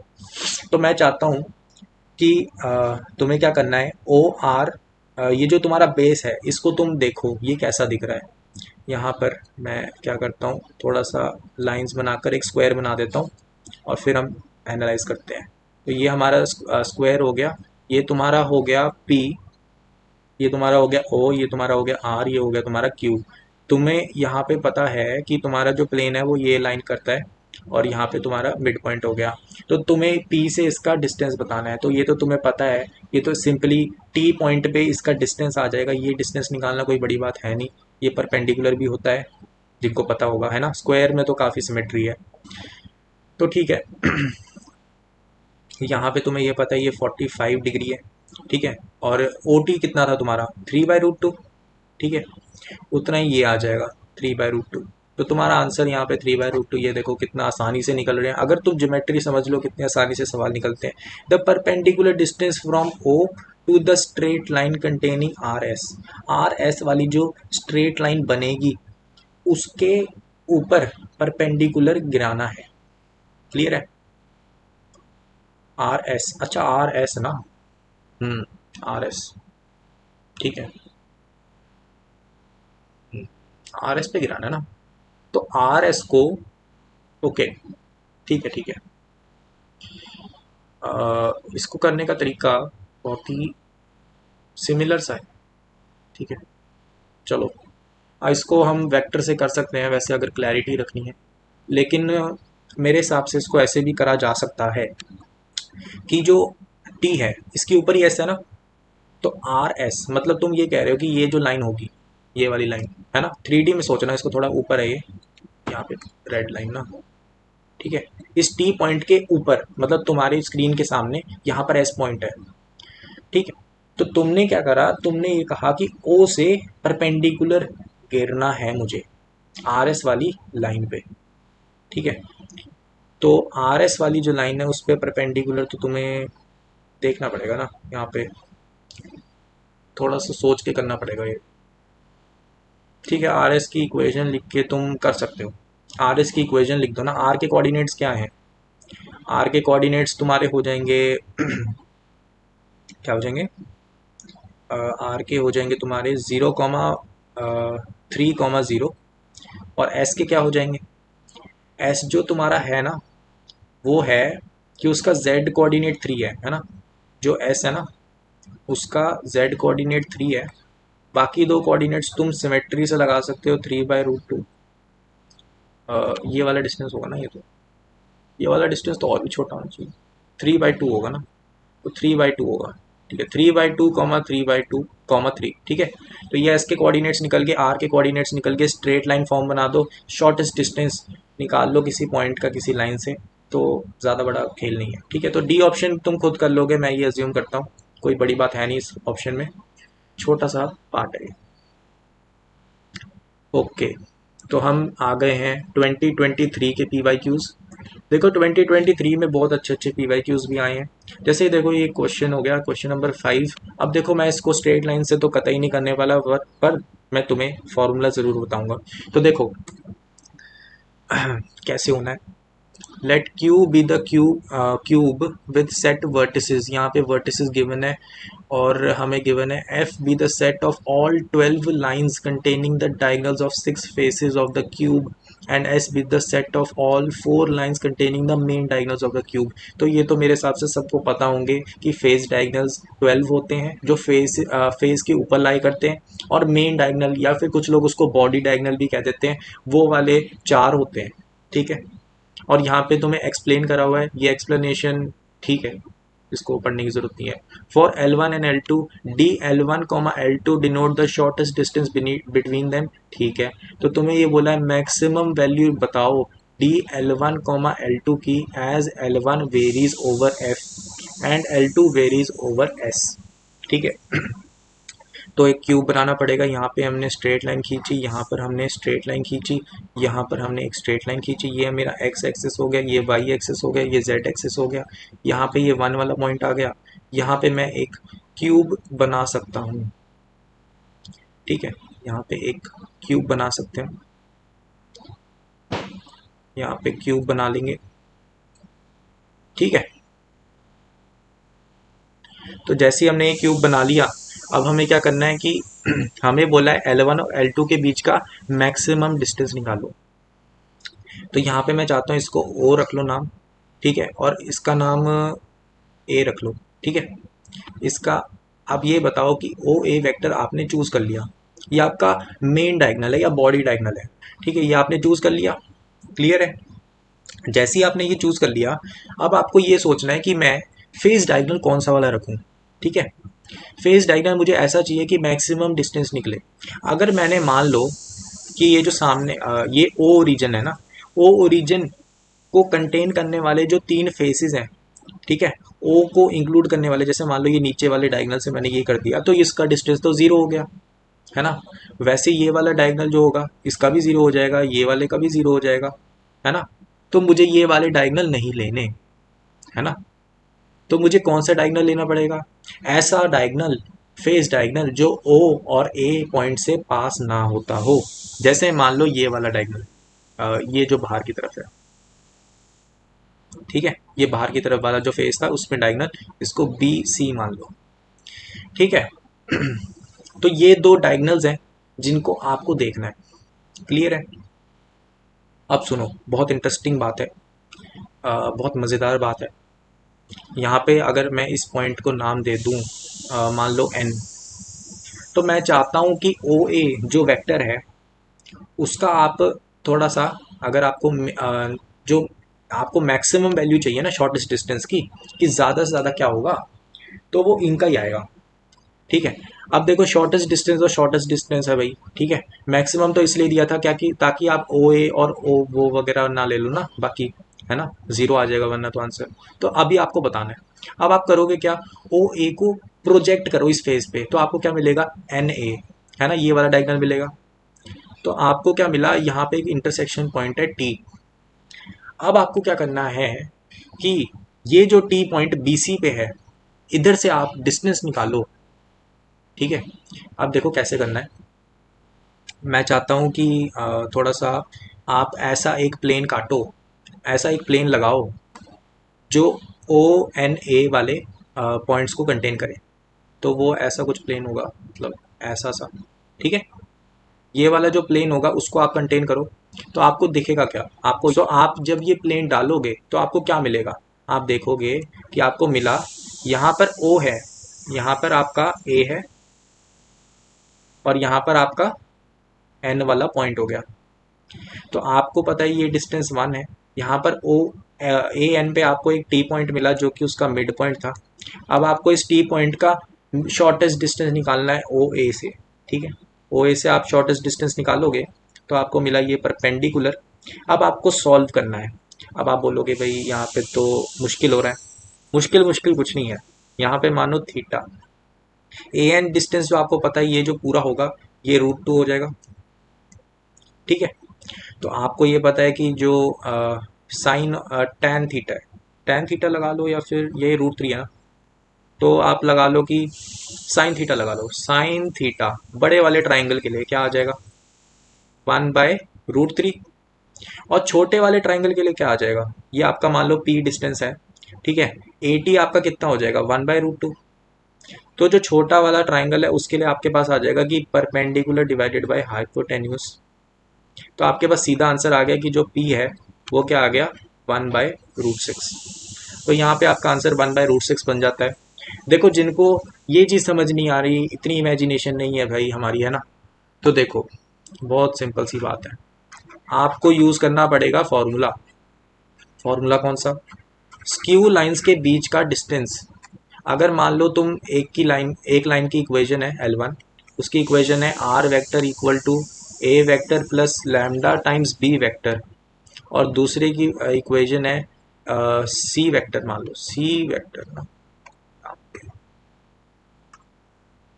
तो मैं चाहता हूँ कि तुम्हें क्या करना है, ओ आर, ये जो तुम्हारा बेस है इसको तुम देखो ये कैसा दिख रहा है। यहाँ पर मैं क्या करता हूँ, थोड़ा सा लाइंस बनाकर एक स्क्वायर बना देता हूँ और फिर हम एनालाइज करते हैं। तो ये हमारा स्क्वायर हो गया, ये तुम्हारा हो गया पी, ये तुम्हारा हो गया ओ, ये तुम्हारा हो गया आर, ये हो गया तुम्हारा क्यू। तुम्हें यहाँ पे पता है कि तुम्हारा जो प्लेन है वो ये लाइन करता है, और यहाँ पे तुम्हारा मिड पॉइंट हो गया। तो तुम्हें पी से इसका डिस्टेंस बताना है, तो ये तो तुम्हें पता है, ये तो सिंपली टी पॉइंट पे इसका डिस्टेंस आ जाएगा, ये डिस्टेंस निकालना कोई बड़ी बात है नहीं। ये परपेंडिकुलर भी होता है, जिनको पता होगा, है ना, स्क्वायर में तो काफ़ी सिमेट्री है। तो ठीक है, यहाँ पे तुम्हें ये पता है ये 45 डिग्री है, ठीक है, और ओ टी कितना था तुम्हारा, 3/√2, ठीक है, उतना ही ये आ जाएगा 3/√2। तो तुम्हारा आंसर यहाँ पे 3/√2, ये देखो कितना आसानी से निकल रहे हैं, अगर तुम ज्योमेट्री समझ लो कितने आसानी से सवाल निकलते हैं। The perpendicular distance from O to the straight line containing R S. R S वाली जो स्ट्रेट लाइन बनेगी उसके ऊपर परपेंडिकुलर गिराना है। क्लियर है, आर एस, अच्छा आर एस ना, आर एस, ठीक है, आर एस पे गिराना है ना, तो आर एस को, ओके, ठीक है, ठीक है, इसको करने का तरीका बहुत ही सिमिलर सा है, ठीक है, चलो, इसको हम वेक्टर से कर सकते हैं वैसे अगर क्लैरिटी रखनी है, लेकिन मेरे हिसाब से इसको ऐसे भी करा जा सकता है कि जो टी है इसके ऊपर ही एस है ना, तो आर एस मतलब तुम ये कह रहे हो कि ये जो लाइन होगी, ये वाली लाइन है ना, 3D में सोचना, इसको थोड़ा ऊपर है ये, यहाँ पे रेड लाइन ना, ठीक है, इस टी पॉइंट के ऊपर, मतलब तुम्हारे स्क्रीन के सामने यहाँ पर एस पॉइंट है, ठीक है, तो तुमने क्या करा, तुमने ये कहा कि ओ से परपेंडिकुलर गिरना है मुझे आर एस वाली लाइन पे, ठीक है, तो आर एस वाली जो लाइन है उस पर परपेंडिकुलर तो तुम्हें देखना पड़ेगा ना, यहाँ पे थोड़ा सा सोच के करना पड़ेगा ये, ठीक है, आर एस की इक्वेशन लिख के तुम कर सकते हो, आर एस की इक्वेशन लिख दो ना। आर के कोऑर्डिनेट्स क्या हैं, आर के कोऑर्डिनेट्स तुम्हारे हो जाएंगे क्या हो जाएंगे, आर के हो जाएंगे तुम्हारे 0,3,0, और एस के क्या हो जाएंगे, एस जो तुम्हारा है ना वो है कि उसका जेड कोऑर्डिनेट 3 है ना, जो एस है ना उसका जेड कोऑर्डिनेट 3 है, बाकी दो कोऑर्डिनेट्स तुम सिमेट्री से लगा सकते हो, 3/√2, ये वाला डिस्टेंस होगा ना, ये वाला डिस्टेंस तो और भी छोटा होना चाहिए, 3/2 होगा ना, तो 3/2 होगा, ठीक है, 3/2, 3/2, 3, ठीक है। तो ये एस के कोऑर्डिनेट्स निकल के, आर के कोऑर्डिनेट्स निकल के, स्ट्रेट लाइन फॉर्म बना दो, शॉर्टेस्ट डिस्टेंस निकाल लो किसी पॉइंट का किसी लाइन से, तो ज़्यादा बड़ा खेल नहीं है, ठीक है। तो डी ऑप्शन तुम खुद कर लोगे, मैं ये अज्यूम करता हूँ, कोई बड़ी बात है नहीं इस ऑप्शन में, छोटा सा पार्ट है। ओके, तो हम आ गए हैं 2023 के PYQs। देखो 2023 में बहुत अच्छे अच्छे PYQs भी आए हैं, जैसे ही देखो ये क्वेश्चन हो गया, क्वेश्चन नंबर 5। अब देखो मैं इसको स्ट्रेट लाइन से तो कतई नहीं करने वाला, पर मैं तुम्हें फॉर्मूला ज़रूर बताऊंगा। तो देखो कैसे होना है, let Q be the cube with set vertices, यहाँ पे वर्टिसेस गिवन है, और हमें गिवन है F be the set of all 12 lines containing the diagonals of 6 faces of the cube, and S be the set of all 4 lines containing the main diagonals of the cube. तो ये तो मेरे हिसाब से सबको पता होंगे कि फेस डायगोनल्स 12 होते हैं जो फेस के ऊपर लाई करते हैं, और मेन डायगोनल या फिर कुछ लोग उसको बॉडी डायगोनल भी कह देते हैं, वो वाले 4 होते हैं, ठीक है। और यहाँ पे तुम्हें एक्सप्लेन करा हुआ है, ये एक्सप्लेनेशन ठीक है, इसको पढ़ने की जरूरत नहीं है। For L1 and L2 DL1, L2 denote the shortest distance between them. ठीक है, तो तुम्हें ये बोला है मैक्सिमम वैल्यू बताओ DL1, L2 की as L1 varies over F and L2 varies over S। ठीक है, तो एक क्यूब बनाना पड़ेगा। यहाँ पे हमने स्ट्रेट लाइन खींची, यहाँ पर हमने स्ट्रेट लाइन खींची, यहाँ पर हमने एक स्ट्रेट लाइन खींची। ये मेरा एक्स एक्सिस हो गया, ये वाई एक्सिस हो गया, ये जेड एक्सिस हो गया। यहाँ पे ये 1 वाला पॉइंट आ गया। यहाँ पे मैं एक क्यूब बना सकता हूँ। ठीक है, यहाँ पे एक क्यूब बना सकते हैं, यहाँ पे क्यूब बना लेंगे। ठीक है, तो जैसे ही हमने ये क्यूब बना लिया, अब हमें क्या करना है कि हमें बोला है L1 और L2 के बीच का मैक्सिमम डिस्टेंस निकालो। तो यहाँ पे मैं चाहता हूँ इसको O रख लो नाम। ठीक है, और इसका नाम A रख लो। ठीक है, इसका अब ये बताओ कि OA वेक्टर आपने चूज कर लिया, ये आपका मेन डायगनल है या बॉडी डायगनल है। ठीक है, ये आपने चूज कर लिया, क्लियर है। जैसे ही आपने ये चूज कर लिया, अब आपको ये सोचना है कि मैं फेस डायगनल कौन सा वाला रखूं। ठीक है, फेस डायगनल मुझे ऐसा चाहिए कि मैक्सिमम डिस्टेंस निकले। अगर मैंने मान लो कि ये जो सामने ये ओ ओरिजिन है ना, ओ ओरिजिन को कंटेन करने वाले जो 3 फेसेस हैं, ठीक है, ओ को इंक्लूड करने वाले, जैसे मान लो ये नीचे वाले डायगनल से मैंने ये कर दिया, तो इसका डिस्टेंस तो 0 हो गया, है ना। वैसे ये वाला डायगनल जो होगा इसका भी 0 हो जाएगा, ये वाले का भी 0 हो जाएगा, है ना। तो मुझे ये वाले डायगनल नहीं लेने, है ना। तो मुझे कौन सा डायगनल लेना पड़ेगा? ऐसा डायगनल, फेस डायगनल जो O और A पॉइंट से पास ना होता हो। जैसे मान लो ये वाला डायगनल, ये जो बाहर की तरफ है, ठीक है, ये बाहर की तरफ वाला जो फेस था उसमें डायगनल, इसको BC मान लो। ठीक है, तो ये 2 डायगनल्स हैं जिनको आपको देखना है, क्लियर है। अब सुनो, बहुत इंटरेस्टिंग बात है, बहुत मज़ेदार बात है। यहाँ पे अगर मैं इस पॉइंट को नाम दे दूँ, मान लो N, तो मैं चाहता हूँ कि OA जो वेक्टर है उसका आप थोड़ा सा, अगर आपको जो आपको मैक्सिमम वैल्यू चाहिए ना शॉर्टेस्ट डिस्टेंस की, कि ज़्यादा से ज़्यादा क्या होगा, तो वो इनका ही आएगा। ठीक है, अब देखो शॉर्टेस्ट डिस्टेंस और शॉर्टेस्ट डिस्टेंस है भाई, ठीक है। मैक्सिमम तो इसलिए दिया था क्या, कि ताकि आप OA और O वो वगैरह ना ले लो ना, बाकी है ना 0 आ जाएगा वरना तो आंसर। तो अभी आपको बताना है, अब आप करोगे क्या, OA को प्रोजेक्ट करो इस फेस पे, तो आपको क्या मिलेगा, NA, है ना, ये वाला डायगोनल मिलेगा। तो आपको क्या मिला, यहाँ पे एक इंटरसेक्शन पॉइंट है T। अब आपको क्या करना है कि ये जो T पॉइंट BC पे है, इधर से आप डिस्टेंस निकालो। ठीक है, अब देखो कैसे करना है। मैं चाहता हूँ कि थोड़ा सा आप ऐसा एक प्लेन काटो, ऐसा एक प्लेन लगाओ जो ONA वाले पॉइंट्स को कंटेन करे। तो वो ऐसा कुछ प्लेन होगा, मतलब ऐसा सा, ठीक है। ये वाला जो प्लेन होगा उसको आप कंटेन करो, तो आपको दिखेगा क्या, आपको, तो आप जब ये प्लेन डालोगे तो आपको क्या मिलेगा, आप देखोगे कि आपको मिला, यहाँ पर O है, यहाँ पर आपका A है, और यहाँ पर आपका N वाला पॉइंट हो गया। तो आपको पता है ये डिस्टेंस 1 है, यहाँ पर AN पे आपको एक T पॉइंट मिला जो कि उसका मिड पॉइंट था। अब आपको इस T पॉइंट का शॉर्टेस्ट डिस्टेंस निकालना है OA से। ठीक है, OA से आप शॉर्टेस्ट डिस्टेंस निकालोगे तो आपको मिला ये परपेंडिकुलर। अब आपको सॉल्व करना है। अब आप बोलोगे भाई यहाँ पे तो मुश्किल हो रहा है, मुश्किल मुश्किल कुछ नहीं है। यहाँ पे मानो थीटा, AN डिस्टेंस जो आपको पता है ये जो पूरा होगा ये √2 हो जाएगा। ठीक है, तो आपको ये पता है कि जो साइन tan थीटा है, tan थीटा लगा लो, या फिर ये √3 है ना, तो आप लगा लो कि साइन थीटा लगा लो। साइन थीटा बड़े वाले ट्राइंगल के लिए क्या आ जाएगा, 1/√3। और छोटे वाले ट्राइंगल के लिए क्या आ जाएगा, ये आपका मान लो P डिस्टेंस है, ठीक है, AT आपका कितना हो जाएगा, 1/√2। तो जो छोटा वाला ट्राइंगल है उसके लिए आपके पास आ जाएगा कि परपेंडिकुलर डिवाइडेड बाय हाइपोटेन्यूस। तो आपके पास सीधा आंसर आ गया कि जो P है वो क्या आ गया, 1/√6। तो यहाँ पे आपका आंसर 1/√6 बन जाता है। देखो जिनको ये चीज़ समझ नहीं आ रही, इतनी इमेजिनेशन नहीं है भाई हमारी, है ना, तो देखो बहुत सिंपल सी बात है, आपको यूज़ करना पड़ेगा फॉर्मूला। फॉर्मूला कौन सा, स्क्यू लाइंस के बीच का डिस्टेंस अगर मान लो तुम एक लाइन की इक्वेशन है L1, उसकी इक्वेशन है R vector equal to A vector plus lambda times B vector, और दूसरे की इक्वेशन है C वेक्टर, मान लो C वेक्टर ना,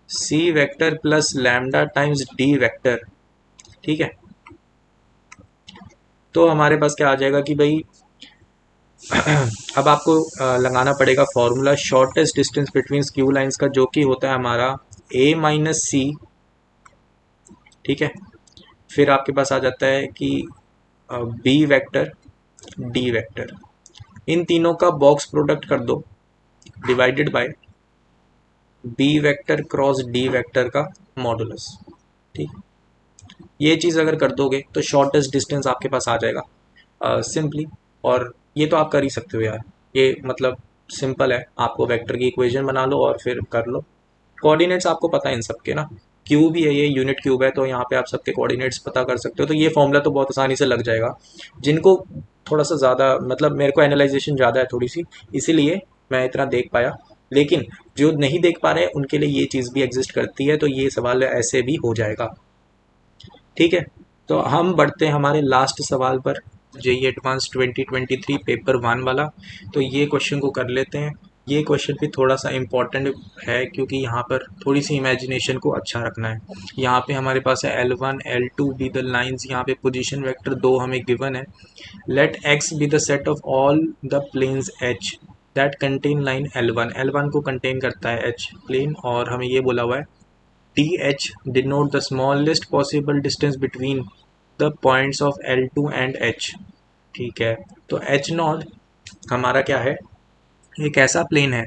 C vector plus lambda times D vector, ठीक है। तो हमारे पास क्या आ जाएगा कि भाई अब आपको लगाना पड़ेगा formula shortest distance between skew lines का, जो कि होता है हमारा A माइनस सी, ठीक है। फिर आपके पास आ जाता है कि बी वेक्टर डी वेक्टर, इन तीनों का बॉक्स प्रोडक्ट कर दो divided by B vector cross D vector का मॉडुलस, ठीक। ये चीज़ अगर कर दोगे तो शॉर्टेस्ट डिस्टेंस आपके पास आ जाएगा सिंपली। और ये तो आप कर ही सकते हो यार, ये मतलब सिंपल है, आपको वेक्टर की इक्वेशन बना लो और फिर कर लो। कोऑर्डिनेट्स आपको पता है इन सबके ना, क्यूब ही है ये, यूनिट क्यूब है, तो यहाँ पे आप सबके कोऑर्डिनेट्स पता कर सकते हो, तो ये फॉर्मूला तो बहुत आसानी से लग जाएगा। जिनको थोड़ा सा ज़्यादा मतलब मेरे को एनालाइजेशन ज़्यादा है थोड़ी सी, इसीलिए मैं इतना देख पाया, लेकिन जो नहीं देख पा रहे हैं उनके लिए ये चीज़ भी एग्जिस्ट करती है, तो ये सवाल ऐसे भी हो जाएगा, ठीक है। तो हम बढ़ते हैं हमारे लास्ट सवाल पर, जेई एडवांस 2023 पेपर 1 वाला। तो ये क्वेश्चन को कर लेते हैं। ये क्वेश्चन भी थोड़ा सा इम्पोर्टेंट है, क्योंकि यहाँ पर थोड़ी सी इमेजिनेशन को अच्छा रखना है। यहाँ पे हमारे पास है L1 L2 be the lines, यहाँ पे पोजीशन वेक्टर 2 हमें गिवन है। Let x be the set of all the planes h that contain line L1, L1 को कंटेन करता है h प्लेन, और हमें ये बोला हुआ है TH denote the smallest possible distance between the points of L2 and H, ठीक है। तो H नॉट हमारा क्या है, एक ऐसा प्लेन है,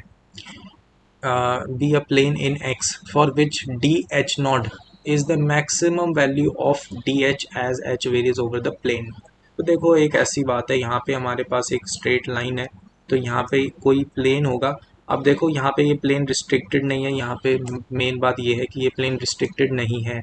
be a plane in X for which DH naught is the maximum value of DH as H varies over the plane. तो देखो एक ऐसी बात है, यहाँ पे हमारे पास एक स्ट्रेट लाइन है, तो यहाँ पे कोई प्लेन होगा। अब देखो यहाँ पे ये प्लेन रिस्ट्रिक्टेड नहीं है, यहाँ पे मेन बात ये है कि ये प्लेन रिस्ट्रिक्टेड नहीं है,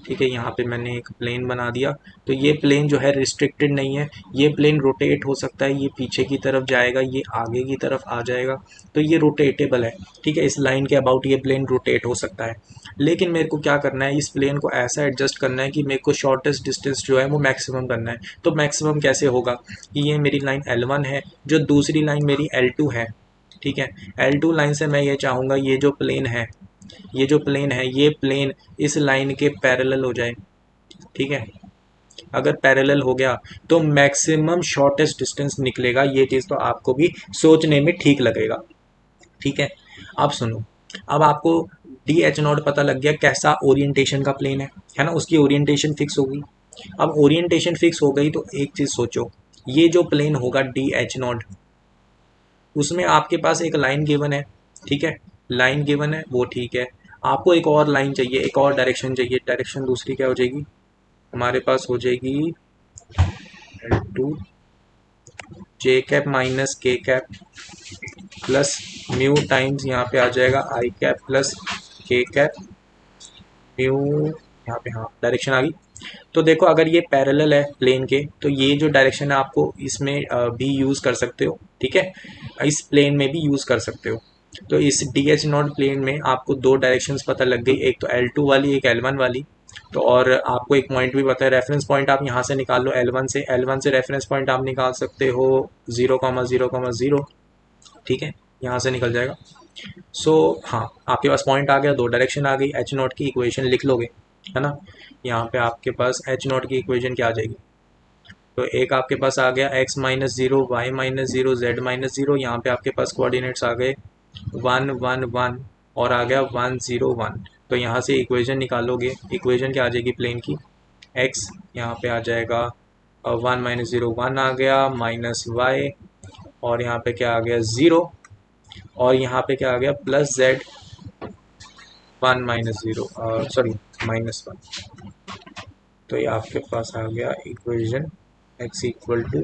ठीक है। यहाँ पे मैंने एक प्लेन बना दिया, तो ये प्लेन जो है रिस्ट्रिक्टेड नहीं है, ये प्लेन रोटेट हो सकता है, ये पीछे की तरफ जाएगा, ये आगे की तरफ आ जाएगा, तो ये रोटेटेबल है, ठीक है। इस लाइन के अबाउट ये प्लेन रोटेट हो सकता है, लेकिन मेरे को क्या करना है, इस प्लेन को ऐसा एडजस्ट करना है कि मेरे को शॉर्टेस्ट डिस्टेंस जो है वो मैक्सिमम करना है। तो मैक्सिमम कैसे होगा कि ये मेरी लाइन L1 है, जो दूसरी लाइन मेरी L2 है, ठीक है। L2 लाइन से मैं ये चाहूँगा ये जो प्लेन है, ये जो प्लेन है, ये प्लेन इस लाइन के पैरेलल हो जाए, ठीक है। अगर पैरेलल हो गया तो मैक्सिमम शॉर्टेस्ट डिस्टेंस निकलेगा, ये चीज़ तो आपको भी सोचने में ठीक लगेगा, ठीक है। अब सुनो, अब आपको डी एच नॉट पता लग गया कैसा ओरिएंटेशन का प्लेन है ना, उसकी ओरिएंटेशन फिक्स होगी। अब ओरिएंटेशन फिक्स हो गई तो एक चीज़ सोचो, ये जो प्लेन होगा डी एच नॉट, उसमें आपके पास एक लाइन गिवन है, ठीक है। लाइन गिवन है वो ठीक है, आपको एक और लाइन चाहिए, एक और डायरेक्शन चाहिए, डायरेक्शन दूसरी क्या हो जाएगी हमारे पास, हो जाएगी L2 जे कैप माइनस के कैप प्लस म्यू टाइम्स यहाँ पे आ जाएगा आई कैप प्लस के कैप म्यू, यहाँ पे हाँ डायरेक्शन आ गई। तो देखो अगर ये पैरेलल है प्लेन के, तो ये जो डायरेक्शन है आपको इसमें भी यूज़ कर सकते हो, ठीक है। इस प्लेन में भी यूज़ कर सकते हो। तो इस डी एच नॉट प्लेन में आपको दो डायरेक्शंस पता लग गई, एक तो L2 वाली, एक L1 वाली। तो और आपको एक पॉइंट भी पता है, रेफरेंस पॉइंट आप यहाँ से निकाल लो L1 से रेफरेंस पॉइंट आप निकाल सकते हो 0,0,0, ठीक है, यहाँ से निकल जाएगा। सो हाँ, आपके पास पॉइंट आ गया, दो डायरेक्शन आ गई, एच नॉट की इक्वेशन लिख लोगे, है ना। यहाँ पे आपके पास एच नॉट की इक्वेशन क्या आ जाएगी, तो एक आपके पास आ गया x-0 y-0 z-0, यहाँ पे आपके पास कोऑर्डिनेट्स आ गए 1 1 1 और आ गया 1 0 1। तो यहाँ से इक्वेशन निकालोगे, इक्वेशन क्या आ जाएगी प्लेन की, x यहाँ पे आ जाएगा 1-0 1 आ गया माइनस y, और यहाँ पे क्या आ गया 0, और यहाँ पे क्या आ गया प्लस z 1-0 सॉरी -1। तो ये आपके पास आ गया इक्वेशन x इक्वल टू,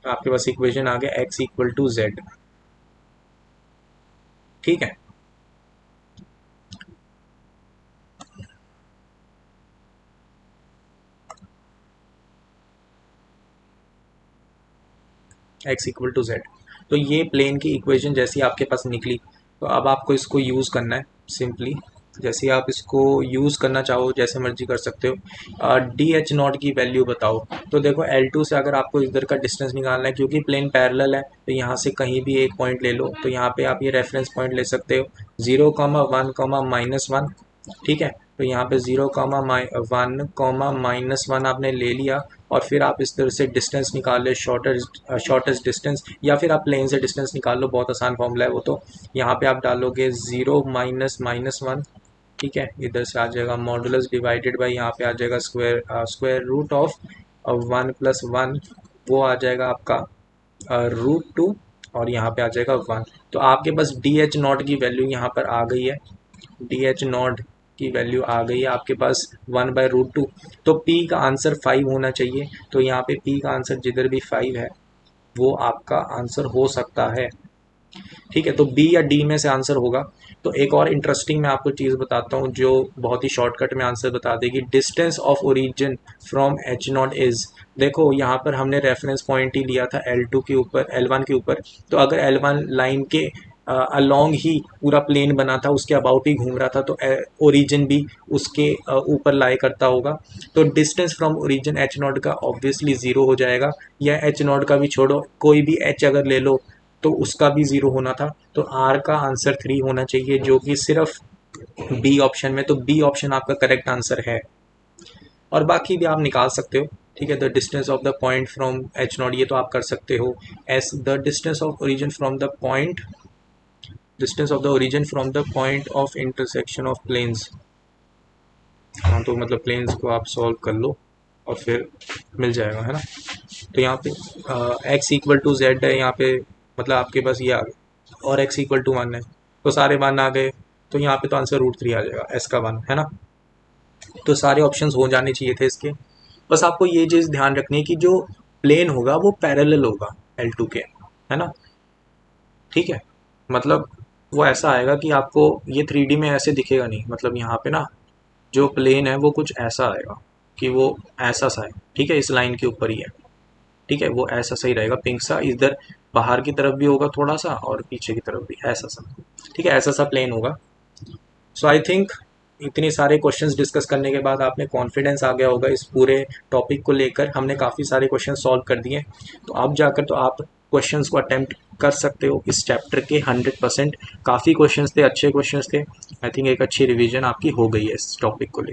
आपके पास इक्वेशन आ गया x इक्वल टू जेड, ठीक है। X equal to Z. तो ये प्लेन की इक्वेशन जैसी आपके पास निकली, तो अब आपको इसको यूज़ करना है सिंपली। जैसे आप इसको यूज़ करना चाहो जैसे मर्जी कर सकते हो। डी एच नॉट की वैल्यू बताओ। तो देखो L2 से अगर आपको इधर का डिस्टेंस निकालना है, क्योंकि प्लेन पैरेलल है, तो यहाँ से कहीं भी एक पॉइंट ले लो। तो यहाँ पे आप ये रेफरेंस पॉइंट ले सकते हो 0,1,-1। ठीक है, तो यहाँ पे 0,1,-1 आपने ले लिया, और फिर आप इस तरह से डिस्टेंस निकाल ले, शॉर्टेस्ट डिस्टेंस, या फिर आप प्लेन से डिस्टेंस निकाल लो, बहुत आसान फॉर्मूला है वो। तो यहाँ पे आप डालोगे 0 - -1। ठीक है, इधर से आ जाएगा मॉडुलस डिवाइडेड बाई, यहाँ पे आ जाएगा स्क्वायर रूट ऑफ 1+1, वो आ जाएगा आपका √2, और यहाँ पे आ जाएगा 1। तो आपके पास डी एच नॉट की वैल्यू यहाँ पर आ गई है, डी एच नॉट की वैल्यू आ गई है आपके पास 1/√2। तो पी का आंसर 5 होना चाहिए। तो यहाँ पे पी का आंसर जिधर भी 5 है वो आपका आंसर हो सकता है। ठीक है, तो बी या डी में से आंसर होगा। तो एक और इंटरेस्टिंग मैं आपको चीज़ बताता हूँ जो बहुत ही शॉर्टकट में आंसर बता देगी। Distance of origin from H not is, देखो यहाँ पर हमने रेफरेंस पॉइंट ही लिया था L2 के ऊपर, L1 के ऊपर। तो अगर L1 लाइन के अलोंग ही पूरा प्लेन बना था, उसके अबाउट ही घूम रहा था, तो ओरिजिन भी उसके ऊपर लाई करता होगा। तो distance from origin H not का ऑब्वियसली ज़ीरो हो जाएगा, या एच नॉट का भी छोड़ो, कोई भी एच अगर ले लो तो उसका भी ज़ीरो होना था। तो आर का आंसर 3 होना चाहिए, जो कि सिर्फ बी ऑप्शन में। तो बी ऑप्शन आपका करेक्ट आंसर है, और बाकी भी आप निकाल सकते हो। ठीक है, the distance of the point from H naught, ये तो आप कर सकते हो as the distance of origin from the point, distance of the origin from the point of intersection of planes. हाँ, तो मतलब प्लेन्स को आप सॉल्व कर लो और फिर मिल जाएगा, है ना। तो यहाँ पे एक्स इक्वल टू जेड है, यहाँ पे मतलब आपके पास ये आ गया, और एक्स इक्वल टू 1 है, तो सारे 1 आ गए। तो यहाँ पे तो आंसर √3 आ जाएगा, एस का 1, है ना। तो सारे ऑप्शंस हो जाने चाहिए थे इसके। बस आपको ये चीज़ ध्यान रखनी है कि जो प्लेन होगा वो पैरेलल होगा L2 के, है ना। ठीक है, मतलब वो ऐसा आएगा कि आपको ये 3D में ऐसे दिखेगा नहीं, मतलब यहाँ पे ना जो प्लेन है वो कुछ ऐसा आएगा कि वो ऐसा सा है। ठीक है, इस लाइन के ऊपर ही है। ठीक है, वो ऐसा सही रहेगा, पिंक सा, इधर बाहर की तरफ भी होगा थोड़ा सा, और पीछे की तरफ भी ऐसा सा। ठीक है, ऐसा सा प्लेन होगा। सो आई थिंक इतने सारे क्वेश्चंस डिस्कस करने के बाद आपने कॉन्फिडेंस आ गया होगा इस पूरे टॉपिक को लेकर। हमने काफ़ी सारे क्वेश्चन सॉल्व कर दिए, तो अब जाकर तो आप क्वेश्चंस को अटेम्प्ट कर सकते हो इस चैप्टर के 100%। काफ़ी क्वेश्चंस थे, अच्छे क्वेश्चंस थे। आई थिंक एक अच्छी रिवीजन आपकी हो गई है इस टॉपिक को लेकर।